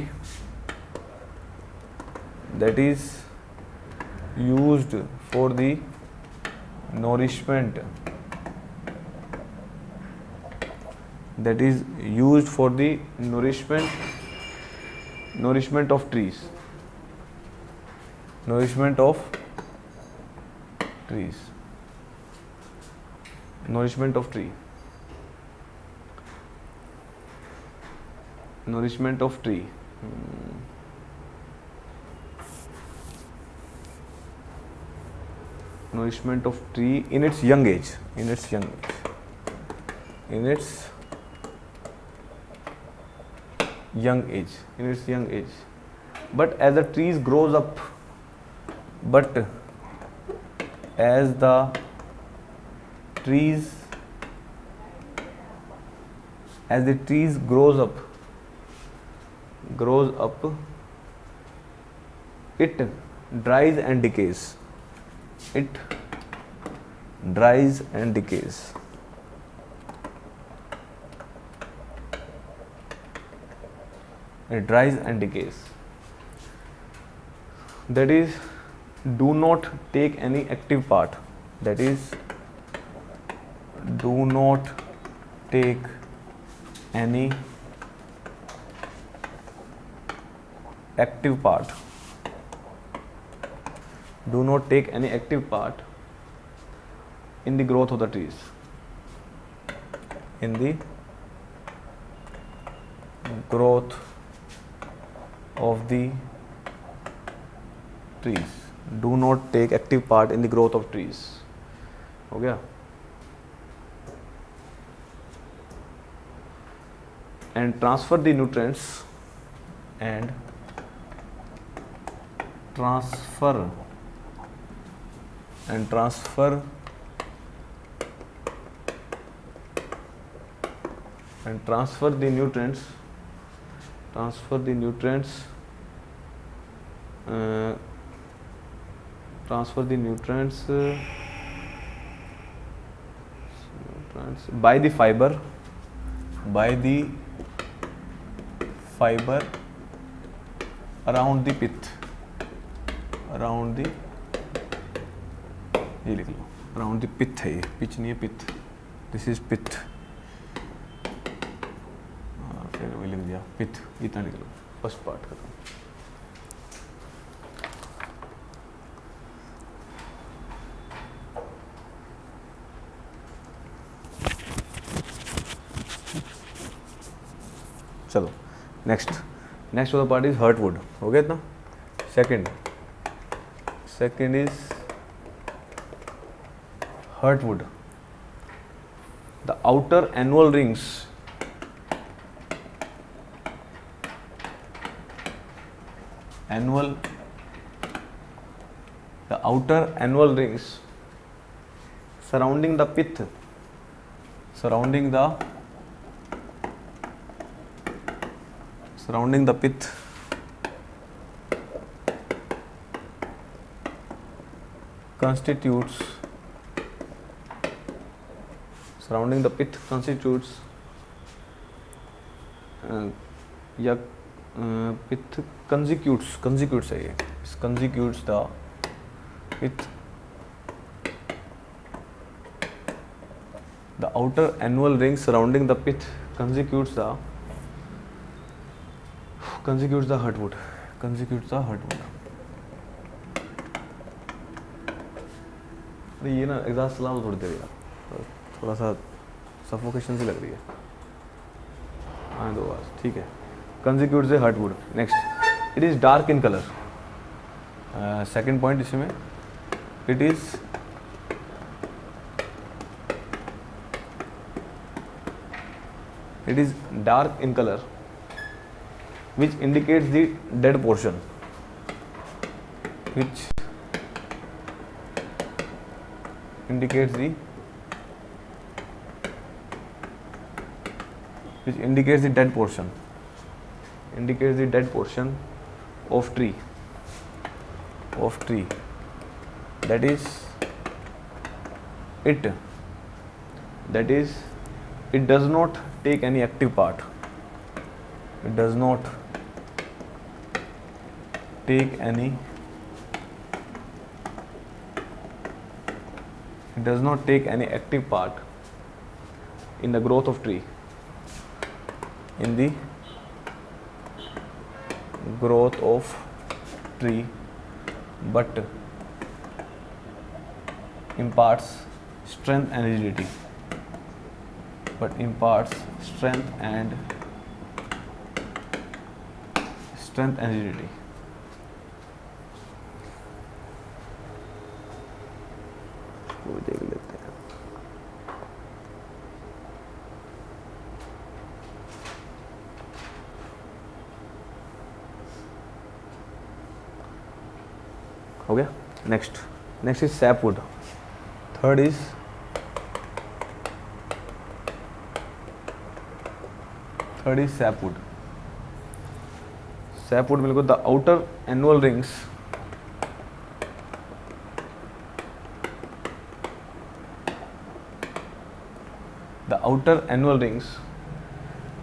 nourishment of trees. Nourishment of tree. Nourishment of tree. Nourishment of tree in its young age. But as the trees grows up, as the trees grows up, it dries and decays. That is, do not take any active part. Do not take any active part in the growth of the trees. Do not take active part in the growth of trees. हो गया। and transfer the nutrients by the fiber around the pith. ये लिख लो, around the pith है, ये pitch नहीं है, pith. This is pith. फिर वही लिख दिया pith, इतना लिख लो, फर्स्ट पार्ट खत्म। चलो नेक्स्ट वाला पार्ट इज हर्टवुड। हो गया इतना। Second is heartwood. The outer annual rings surrounding the pith constitutes pith consecutes है ये, consecutes the pith. The outer annual ring surrounding the pith constitutes the hardwood. अरे ये ना एग्जॉस्ट चला थोड़ी देर यार, थोड़ा सा सफोकेशन सी लग रही है। हाँ दो बार ठीक है। Constitutes the heartwood. Next, it is dark in colour. Second point इसमें, it It is dark in color, which indicates the dead portion, which indicates the dead portion, of tree, that is it does not take any active part, it does not take any active part in the growth of tree, but imparts strength and rigidity, वो देख लेते हैं। हो गया। Next is sapwood. Third is sapwood. Sapwood मिल को the outer annual rings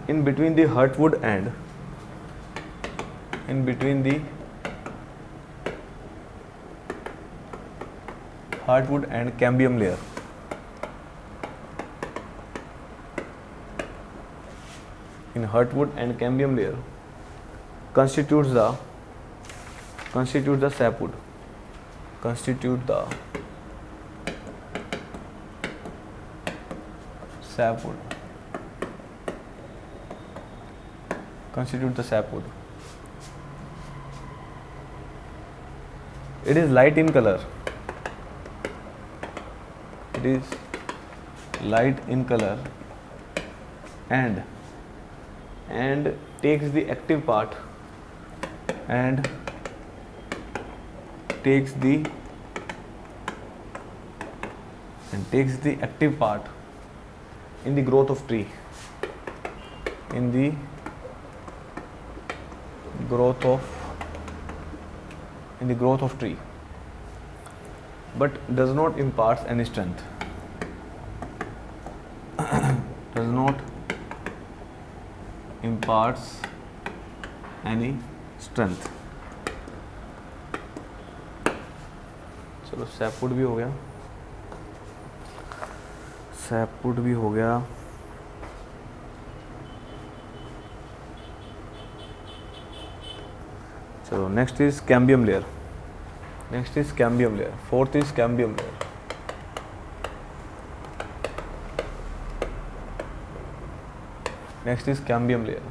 in between the heartwood and cambium layer. In heartwood and cambium layer constitutes the sapwood. Constitute the sapwood. It is light in color. And takes the active part in the growth of tree, but does not impart any strength. चलो sapwood भी हो गया। चलो next is cambium layer. Fourth is cambium layer. Next is cambium layer.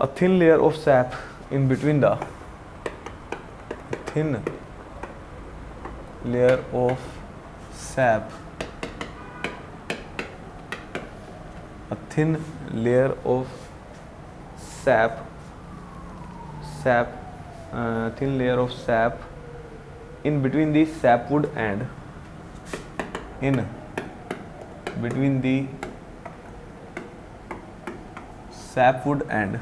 A thin layer of sap in between the in between the sapwood and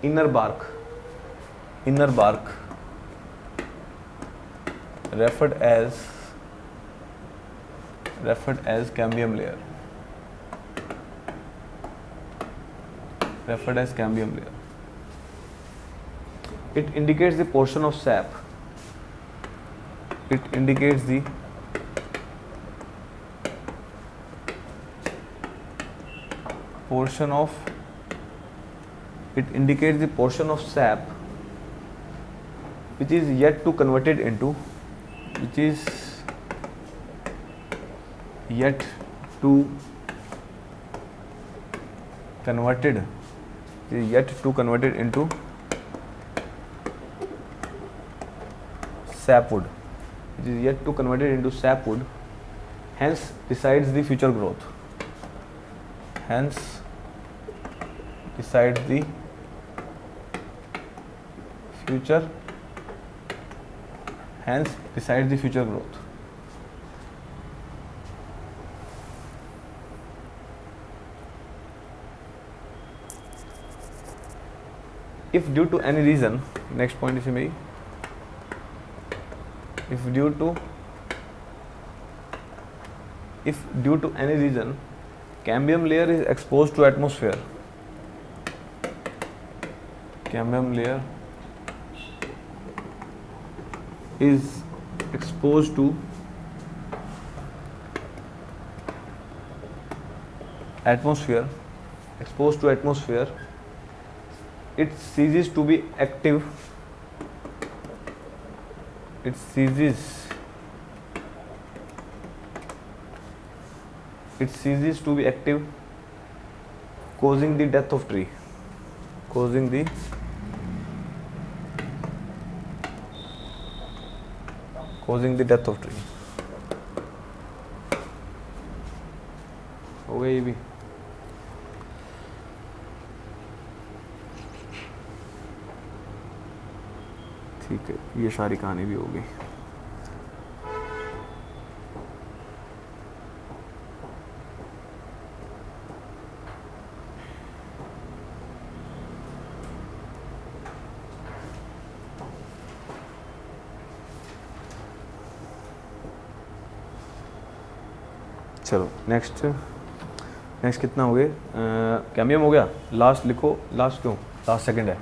inner bark referred as cambium layer. It indicates the portion of sap. It indicates the portion of sap which is yet to converted into sapwood, hence decides the future growth, hence decides the future, hence decides the future growth. If due to any reason, next point is मेरी, if due to any reason cambium layer is exposed to atmosphere, cambium layer is exposed to atmosphere, it ceases to be active, it ceases to be active, causing the death of tree, causing the death of tree. हो गई ये भी। ठीक है, ये सारी कहानी भी हो गई। चलो नेक्स्ट कितना हो गए? कैम्बियम हो गया, लास्ट लिखो, लास्ट क्यों, लास्ट सेकंड है।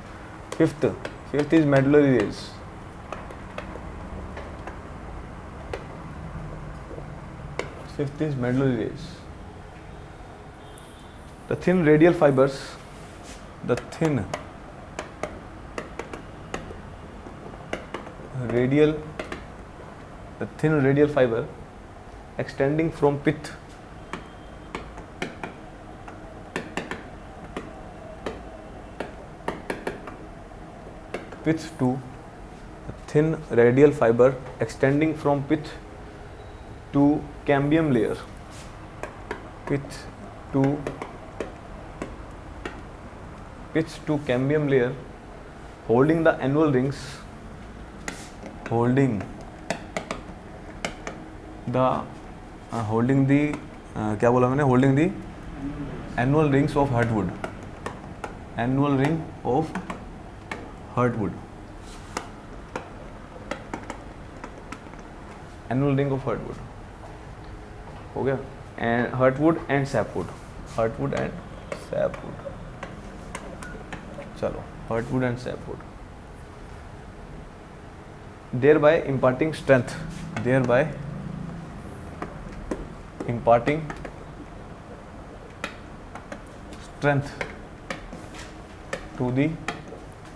Fifth is medullary rays, fifth is medullary rays. The thin radial fibers, the thin radial fiber extending from pith to the thin radial fiber extending from pith to cambium layer, pith to cambium layer, holding the annual rings, holding the क्या बोला मैंने, holding the annual rings of heartwood, annual ring of heartwood, annual ring of heartwood हो गया। And heartwood and sapwood, heartwood and sapwood, चलो heartwood and sapwood, thereby imparting strength, thereby imparting strength to the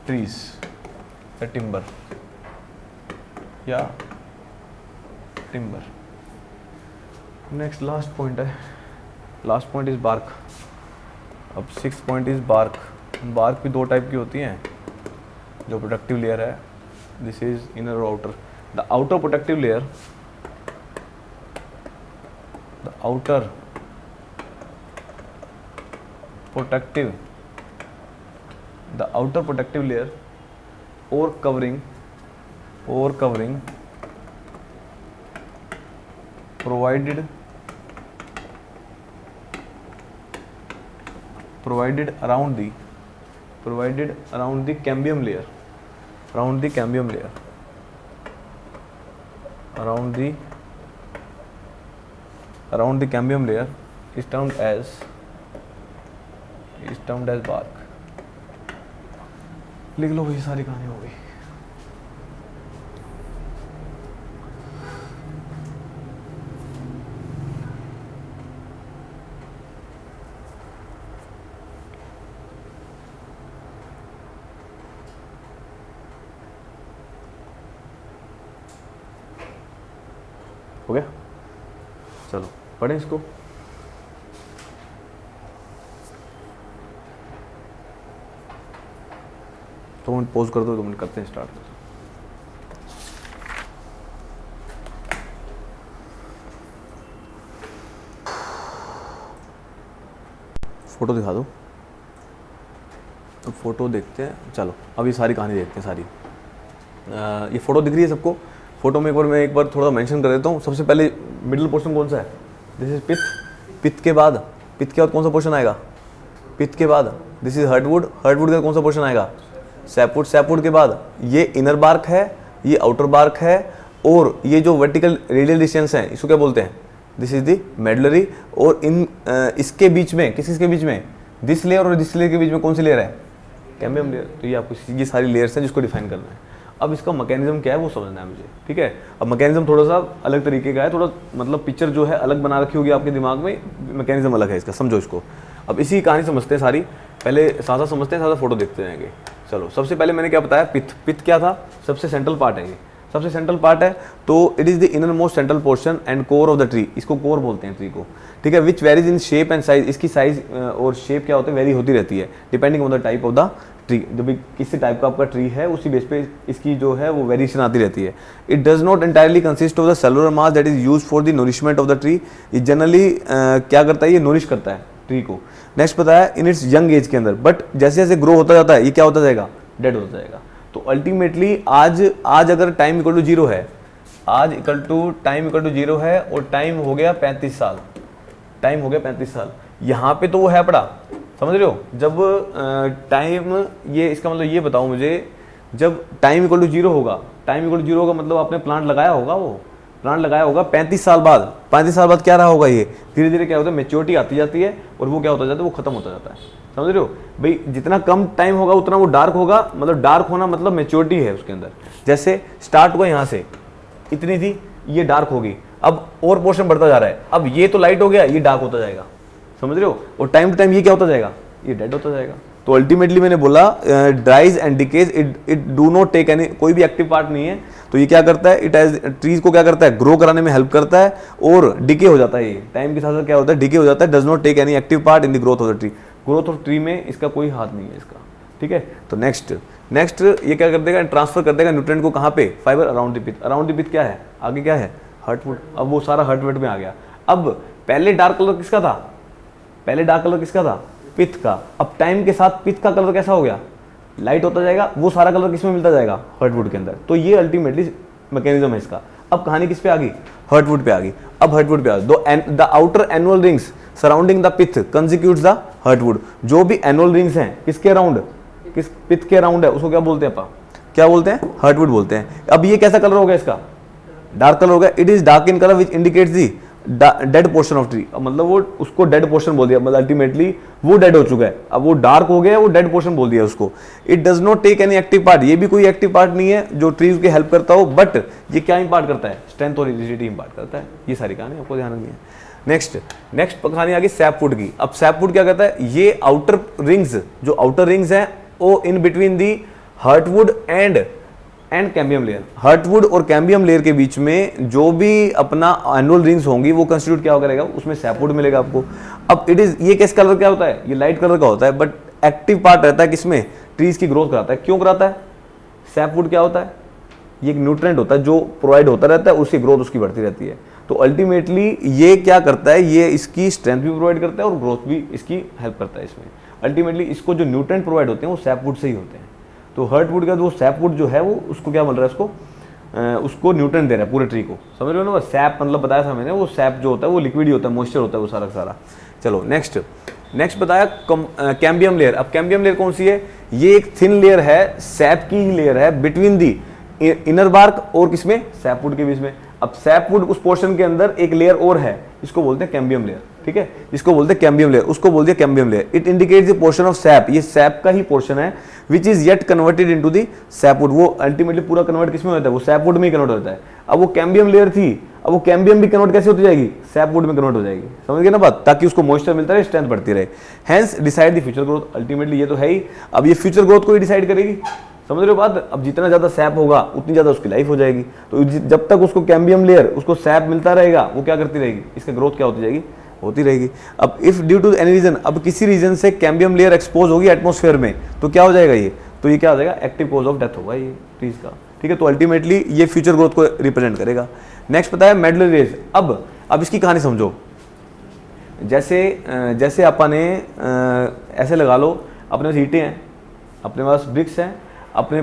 trees, the timber या timber। Next last point है, last point is bark. अब six point is bark. Bark भी दो type की होती हैं, जो प्रोटेक्टिव लेयर है, दिस इज इनर और outer. The outer protective layer, the outer protective layer और covering provided around the cambium layer, around the cambium layer is termed as bark। लिख लो भाई, सारी कहानी हो गई। हो गया, चलो पढ़ें इसको। तो मिनट पॉज कर दो, 2 मिनट करते हैं स्टार्ट। फ़ोटो दिखा दो, तो फ़ोटो देखते हैं। चलो अब ये सारी कहानी देखते हैं सारी। ये फ़ोटो दिख रही है सबको? फोटो में एक बार थोड़ा मेंशन कर देता हूँ। सबसे पहले मिडिल पोर्शन कौन सा है? दिस इज पित्त। पित्त के बाद कौन सा पोर्शन आएगा? पित्त के बाद दिस इज हार्टवुड। हार्टवुड का कौन सा पोर्शन आएगा? सैपवुड। सैपवुड के बाद ये इनर बार्क है, ये आउटर बार्क है, और ये जो वर्टिकल रेडियल डिस्टेंस है इसको क्या बोलते हैं? This is the medullary. और इन इसके बीच में किसके बीच में? दिस लेयर और दिस लेयर के बीच में कौन सी लेयर है? Cambium layer. तो ये आपको ये सारी लेयर्स हैं जिसको डिफाइन करना है। अब इसका मैकेनिज्म क्या है वो समझना है मुझे, ठीक है? अब मैकेनिज्म थोड़ा सा अलग तरीके का है, थोड़ा मतलब पिक्चर जो है अलग बना रखी होगी आपके दिमाग में, मैकेनिज्म अलग है इसका, समझो इसको। अब इसी कहानी समझते हैं सारी, पहले साथ समझते हैं, साथ फोटो देखते जाएंगे। चलो सबसे पहले मैंने क्या बताया? पित्त। पित्त क्या था? सबसे सेंट्रल पार्ट है, ये सबसे सेंट्रल पार्ट है। तो it is the inner most central portion and core of the tree. इसको कोर बोलते हैं ट्री को, ठीक है? Which varies in shape and size. इसकी साइज और शेप क्या होती है? वेरी होती रहती है depending on the type of the tree. जो भी किसी टाइप का आपका ट्री है उसी बेस पे इसकी जो है वो वेरिएशन आती रहती है। It does not entirely consist of the cellular mass that is use for the nourishment of the tree. ये जनरली क्या करता है? ये नरिश करता है ट्री को। नेक्स्ट बताया इन इट्स यंग एज के अंदर, बट जैसे जैसे ग्रो होता जाता है ये क्या होता जाएगा? डेड होता जाएगा। तो अल्टीमेटली आज अगर टाइम इक्वल टू 0 है, आज equal to time equal to 0 है और टाइम हो गया 35 साल, टाइम हो गया 35 साल, यहाँ पे तो वो है पड़ा, समझ रहे हो? जब टाइम ये इसका मतलब ये बताओ मुझे, जब टाइम इक्वल टू 0 होगा, टाइम इक्वल टू 0 होगा मतलब आपने प्लांट लगाया होगा, वो प्लांट लगाया होगा 35 साल बाद। 35 साल बाद क्या रहा होगा? ये धीरे धीरे क्या होता है? मेच्योरिटी आती जाती है और वो क्या होता जाता है? वो खत्म होता जाता है, समझ रहे हो भाई? जितना कम टाइम होगा उतना वो डार्क होगा, मतलब डार्क होना मतलब मेच्योरिटी है उसके अंदर। जैसे स्टार्ट हुआ यहाँ से, इतनी थी, ये डार्क होगी, अब और पोर्शन बढ़ता जा रहा है, अब ये तो लाइट हो गया, ये डार्क होता जाएगा, समझ रहे हो? और टाइम टू टाइम ये क्या होता जाएगा? ये डेड होता जाएगा। तो अल्टीमेटली मैंने बोला dries and decays, it do not take any, कोई भी एक्टिव पार्ट नहीं है। तो ये क्या करता है? इट एज ट्रीज को क्या करता है? ग्रो कराने में हेल्प करता है और डिके हो जाता है। ये टाइम के साथ साथ क्या होता है? डिके हो जाता है। Does not take any active part in the growth of the tree. Growth of tree में इसका कोई हाथ नहीं है इसका, ठीक है? तो नेक्स्ट ये क्या कर देगा? ट्रांसफर कर देगा न्यूट्रिएंट को कहाँ पे? Fibre around the pith. Around the pith क्या है? आगे क्या है? हार्टवुड। अब वो सारा हार्टवुड में आ गया। अब पहले डार्क कलर किसका था? पहले डार्क कलर किसका था? पित्त का। अब टाइम के साथ पित्त का कलर कैसा हो गया? लाइट होता जाएगा। वो सारा कलर किसमें मिलता जाएगा? हार्टवुड के अंदर। तो ये अल्टीमेटली मैकेनिज्म है इसका। अब कहानी किस पे आ गई? हार्टवुड पे आ गई। अब हार्टवुड पे आ गई। The outer annual rings surrounding the पित्त कंस्टिट्यूट्स द हार्टवुड। जो भी एनुअल रिंग्स हैं किसके अराउंड? किस पित्त के अराउंड है, उसको क्या बोलते हैं अपन? क्या बोलते हैं? हार्टवुड बोलते हैं। अब ये कैसा कलर हो गया इसका? डार्क कलर हो गया। It is dark in colour which indicates the dead portion of tree. मतलब वो उसको डेड पोर्शन बोल दिया, मतलब अल्टीमेटली वो डेड हो चुका है। अब वो डार्क हो गया, वो डेड पोर्शन बोल दिया उसको। It does not take any active part. ये भी कोई एक्टिव पार्ट नहीं है जो ट्रीज की हेल्प करता हो, बट ये क्या इंपार्ट करता है? स्ट्रेंथ और रिजिडिटी इंपार्ट करता है। ये सारी कहानी आपको ध्यान रखनी है। नेक्स्ट कहानी आ गई सैपवुड की। अब सैपवुड क्या करता है? ये आउटर रिंग्स, जो आउटर रिंग्स हैं वो in between the heartwood and cambium layer. Heartwood और कैम्बियम लेयर के बीच में जो भी अपना एनुअल रिंग्स होंगी वो कंस्टिट्यूट क्या करेगा? उसमें सैपवुड मिलेगा आपको। अब इट इज ये किस कलर क्या होता है? ये लाइट कलर का होता है, बट एक्टिव पार्ट रहता है किसमें? ट्रीज की ग्रोथ कराता है। क्यों कराता है? सैपवुड क्या होता है? ये एक न्यूट्रिएंट होता है जो प्रोवाइड होता रहता है, उसकी ग्रोथ उसकी बढ़ती रहती है। तो अल्टीमेटली ये क्या करता है? ये इसकी स्ट्रेंथ भी प्रोवाइड करता है और ग्रोथ भी इसकी हेल्प करता है इसमें। अल्टीमेटली इसको जो न्यूट्रिएंट प्रोवाइड होते हैं वो सैपवुड से ही होते हैं। तो हार्टवुड का जो सैपवुड जो है वो उसको क्या मिल रहा है? उसको न्यूट्रिएंट दे रहा है पूरे ट्री को, समझ रहे हो ना? सैप मतलब बताया था मैंने, वो सैप जो होता है वो लिक्विड ही होता है, मॉइस्चर होता है वो सारा सारा। चलो नेक्स्ट बताया कैम्बियम लेयर। अब कैम्बियम लेयर कौन सी है? ये एक थिन लेयर है, सैप की लेयर है बिटवीन दी इनर बार्क और किसमें? सैपवुड के बीच में। अब सैपवुड उस पोर्शन के अंदर एक लेयर और है, इसको बोलते हैं कैम्बियम लेयर, ठीक है? इसको बोलते हैं कैम्बियम लेयर, उसको बोल दिया cambium layer. It indicates the portion of SAP. ये सैप का ही पोर्शन है which is yet converted into the sapwood. वो अल्टीमेटली पूरा कन्वर्ट किसमें होता है? वो सैपवुड में ही कन्वर्ट होता है। अब वो कैम्बियम लेयर थी, अब वो कैम्बियम भी कन्वर्ट कैसे होती जाएगी? सैपवुड में कन्वर्ट हो जाएगी, समझ गए ना बात? ताकि उसको मॉइस्चर मिलता रहे, स्ट्रेंथ बढ़ती रहे। Hence decide the future growth. Ultimately ये तो है ही। अब ये फ्यूचर ग्रोथ को ही डिसाइड करेगी, समझ रहे हो बात? अब जितना ज्यादा सैप होगा उतनी ज्यादा उसकी लाइफ हो जाएगी। तो जब तक उसको कैम्बियम लेयर उसको सैप मिलता रहेगा वो क्या करती रहेगी? इसका ग्रोथ क्या होती जाएगी? होती रहेगी। अब if due to any reason, अब किसी रीजन से कैम्बियम लेयर एक्सपोज होगी एटमॉस्फेयर में, तो क्या हो जाएगा ये? तो ये क्या हो जाएगा? एक्टिव कॉज ऑफ डेथ होगा ये ट्रीज का, ठीक है? तो अल्टीमेटली ये फ्यूचर ग्रोथ को रिप्रेजेंट करेगा। नेक्स्ट पता है मेडुलरी रेज। अब इसकी कहानी समझो। जैसे अपन ने ऐसे लगा लो, अपने पास ईंटें हैं, अपने पास ब्रिक्स हैं, अपने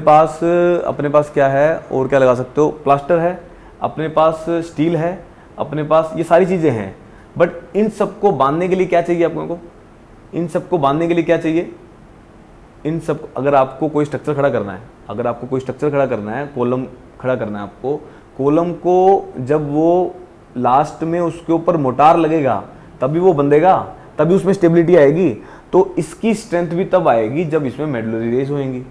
पास क्या है और क्या लगा सकते हो, प्लास्टर है, अपने पास स्टील है, अपने पास ये सारी चीज़ें हैं। बट इन सबको बांधने के लिए क्या चाहिए आप लोगों को? इन सबको बांधने के लिए क्या चाहिए? इन सब, अगर आपको कोई स्ट्रक्चर खड़ा करना है, कॉलम खड़ा करना है आपको, कॉलम को जब वो लास्ट में उसके ऊपर मोटार लगेगा तभी वो बंधेगा, तभी उसमें स्टेबिलिटी आएगी। तो इसकी स्ट्रेंथ भी तब आएगी जब इसमें मेडुलरी रेस होंगी।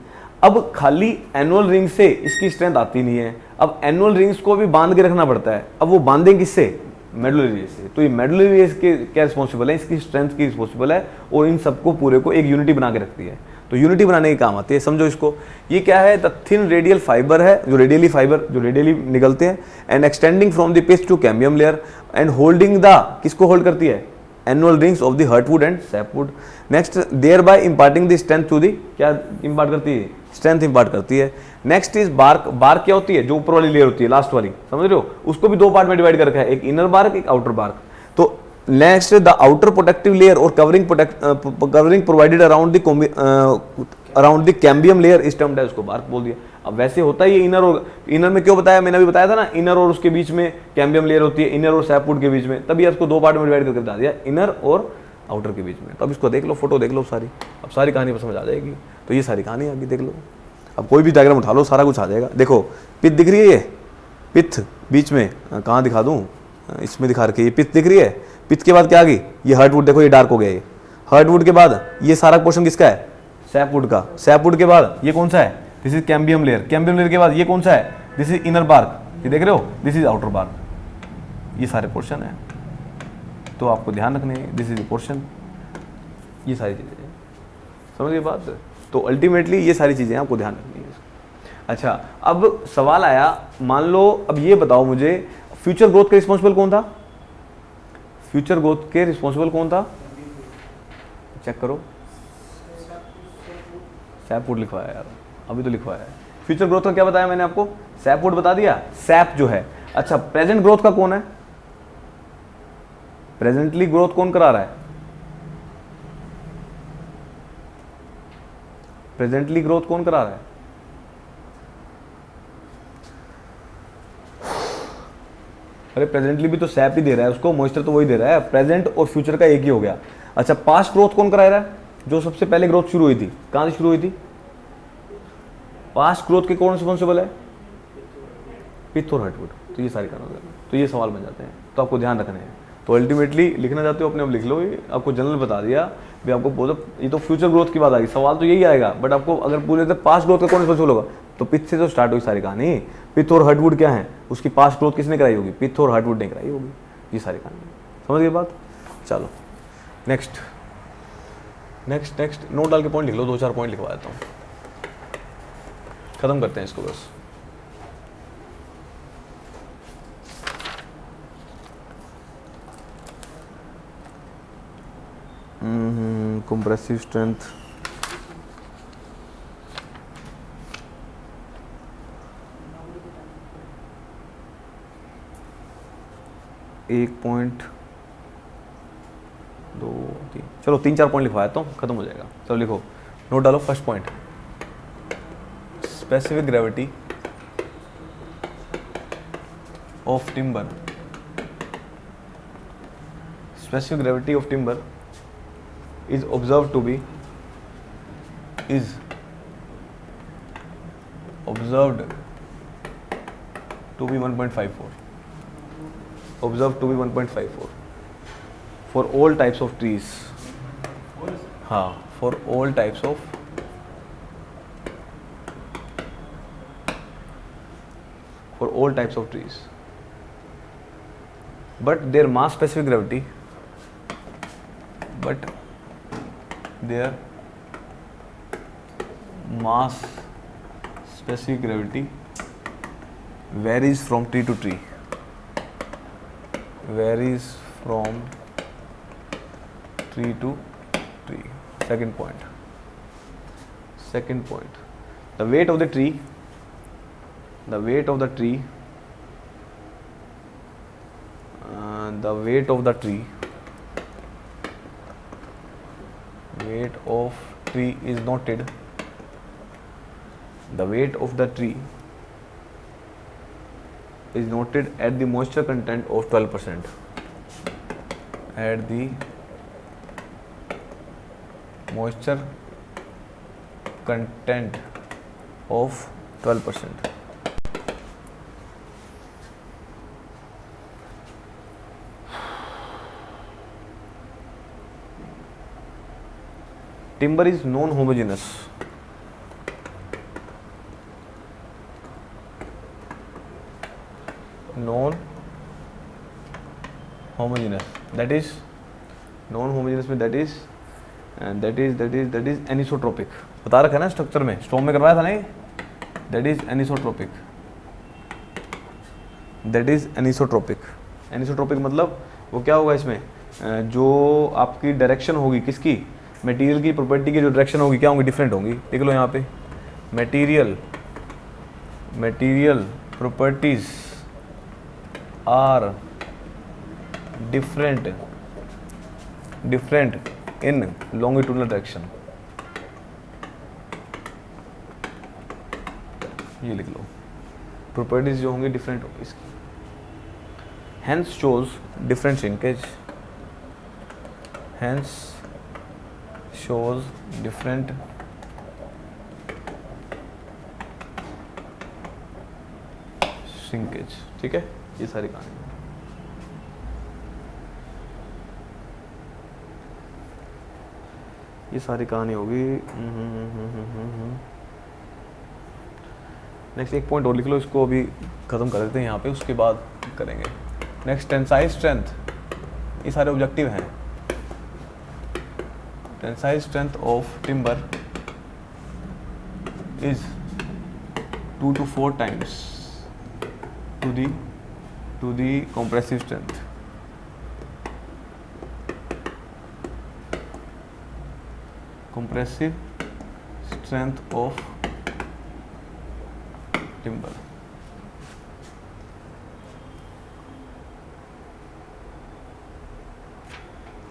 अब खाली एनुअल रिंग से इसकी स्ट्रेंथ आती नहीं है, अब एनुअल रिंग्स को भी बांध के रखना पड़ता है। अब वो बांधें किससे? मेडुलरी रेस से। तो ये मेडुलरी रेस के क्या रिस्पॉन्सिबल है? इसकी स्ट्रेंथ की रिस्पॉन्सिबल है, और इन सबको पूरे को एक यूनिटी बना के रखती है। तो यूनिटी बनाने के काम आती है, समझो इसको। ये क्या है? द थिन रेडियल फाइबर है, जो रेडियली निकलते हैं, and extending from the pith to cambium layer and holding the, किसको होल्ड करती है? Annual rings of the heartwood and sapwood. Next, thereby imparting the strength to the, क्या impart करती है? स्ट्रेंथ इम्पार्ट करती है। Next is bark. बार्क क्या होती है? जो ऊपर वाली लेयर होती है, लास्ट वाली, समझ रहे हो? उसको भी दो पार्ट में डिवाइड कर रखा है, एक इनर बार्क, एक आउटर बार्क। तो next, the outer protective layer और covering provided around the cambium layer is termed है, उसको बार्क बोल दिया। अब वैसे होता है ये इनर, और इनर में क्यों बताया? मैंने अभी बताया था ना, इनर और उसके बीच में कैम्बियम लेयर होती है, इनर और सैपवुड के बीच में, तभी इसको दो पार्ट में डिवाइड करके बता दिया, इनर और आउटर के बीच में। तो अब इसको देख लो, फोटो देख लो सारी, अब सारी कहानी पर समझ आ जाएगी। तो ये सारी कहानी आगे देख लो, अब कोई भी डायग्राम उठा लो, सारा कुछ आ जाएगा। देखो पिथ दिख रही है, ये पिथ बीच में, कहाँ दिखा दूँ? इसमें दिखा रखी है, ये पिथ दिख रही है। पिथ के बाद क्या आ गई? ये हार्टवुड, देखो ये डार्क हो गया। ये हार्टवुड के बाद ये सारा पोर्शन किसका है? सैपवुड का। सैपवुड के बाद ये कौन सा है? This is cambium layer. Cambium layer के बाद ये कौन सा है? दिस इज इनर बार्क, ये देख रहे हो? This is outer bark. ये सारे पोर्शन है, तो आपको ध्यान रखने हैं, दिस इज पोर्शन, ये सारी चीज़ें, समझ गए बात? तो अल्टीमेटली ये सारी चीज़ें आपको ध्यान रखनी है। अच्छा, अब सवाल आया, मान लो अब ये बताओ मुझे, फ्यूचर ग्रोथ के रिस्पॉन्सिबल कौन था? फ्यूचर ग्रोथ के रिस्पॉन्सिबल कौन था? चेक करो, सैपवुड लिखवाया यार, अभी तो लिखवाया है। फ्यूचर ग्रोथ का क्या बताया मैंने आपको? सैपवुड बता दिया, सैप जो है। अच्छा, प्रेजेंट ग्रोथ का कौन है? प्रेजेंटली ग्रोथ कौन करा रहा है? प्रेजेंटली ग्रोथ कौन करा रहा है? अरे प्रेजेंटली भी तो सैप ही दे रहा है उसको, मॉइस्चर तो वही दे रहा है। प्रेजेंट और फ्यूचर का एक ही हो गया। अच्छा, पास्ट ग्रोथ कौन करा रहा है? जो सबसे पहले ग्रोथ शुरू हुई थी, कहां से शुरू हुई थी? पास्ट ग्रोथ के कौन रिस्पॉन्सिबल है? पिथ और हार्टवुड। तो ये सारी कारण, तो ये सवाल बन जाते हैं, तो आपको ध्यान रखना है। तो अल्टीमेटली लिखना चाहते हो अपने आप लिख लो, ये आपको जनरल बता दिया भी आपको बहुत, ये तो फ्यूचर ग्रोथ की बात आएगी, सवाल तो यही आएगा। बट आपको अगर पूरे पास्ट ग्रोथ का कौन रिस्पॉन्सिबल होगा, तो पिथ से तो स्टार्ट हुई सारी कहानी। पिथ और हार्टवुड क्या है? उसकी पास्ट ग्रोथ किसने कराई होगी? पिथ और हार्टवुड ने कराई होगी। ये सारी कहानी समझ गए बात? चलो नेक्स्ट, नोट डाल के पॉइंट लिख लो, 2-4 पॉइंट लिखवा देता हूँ, खत्म करते हैं इसको बस। कंप्रेसिव स्ट्रेंथ, एक पॉइंट, 2, 3, चलो 3-4 पॉइंट लिखवा देता हूँ, खत्म हो जाएगा। चलो लिखो, नोट डालो। First point, specific gravity of timber. Specific gravity of timber is observed to be 1.54. Observed to be 1.54 for all types of trees. हाँ, for all types of trees. But their mass specific gravity varies from tree to tree. Second point, the weight of the tree weight of tree is noted, the weight of the tree is noted at the moisture content of 12%, at the moisture content of 12%. Timber is non-homogeneous. Non-homogeneous. That is non-homogeneous में that is anisotropic. बता रखा है ना structure में, स्टोम में करवाया था नहीं. That is anisotropic. That is anisotropic. Anisotropic मतलब वो क्या होगा इसमें, जो आपकी डायरेक्शन होगी किसकी, मटेरियल की प्रॉपर्टी की जो डायरेक्शन होगी क्या होंगी, डिफरेंट होंगी. देख लो यहाँ पे material properties are different in longitudinal direction. ये लिख लो, प्रॉपर्टीज जो होंगी डिफरेंट होंगी इसकी. Hence shows different shrinkage, hence shows different shrinkage. ठीक है, ये सारी कहानी. ये सारी कहानी होगी. नेक्स्ट एक पॉइंट और लिख लो, इसको अभी खत्म कर देते हैं यहाँ पे, उसके बाद करेंगे. Next tensile strength. ये सारे ऑब्जेक्टिव हैं. Tensile strength of timber is 2 to 4 times to the compressive strength. Compressive strength of timber.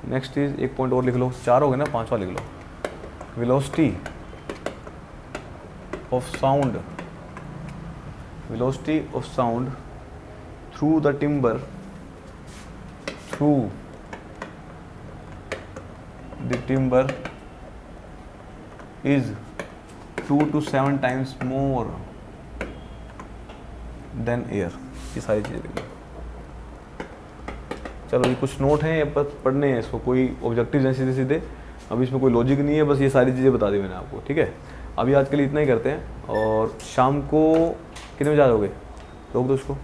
Next is एक पॉइंट और लिख लो, 4 हो गए ना, 5वां लिख लो. Velocity of sound through the timber is 2 to 7 times more than air. ये सारी चीज़ें लिख लो. चलो ये कुछ नोट हैं, ये बस पढ़ने हैं, इसको कोई ऑब्जेक्टिव हैं सीधे सीधे. अभी इसमें कोई लॉजिक नहीं है, बस ये सारी चीज़ें बता दी मैंने आपको. ठीक है, अभी आज के लिए इतना ही करते हैं, और शाम को कितने बजे आ जाओगे, रोक दो इसको.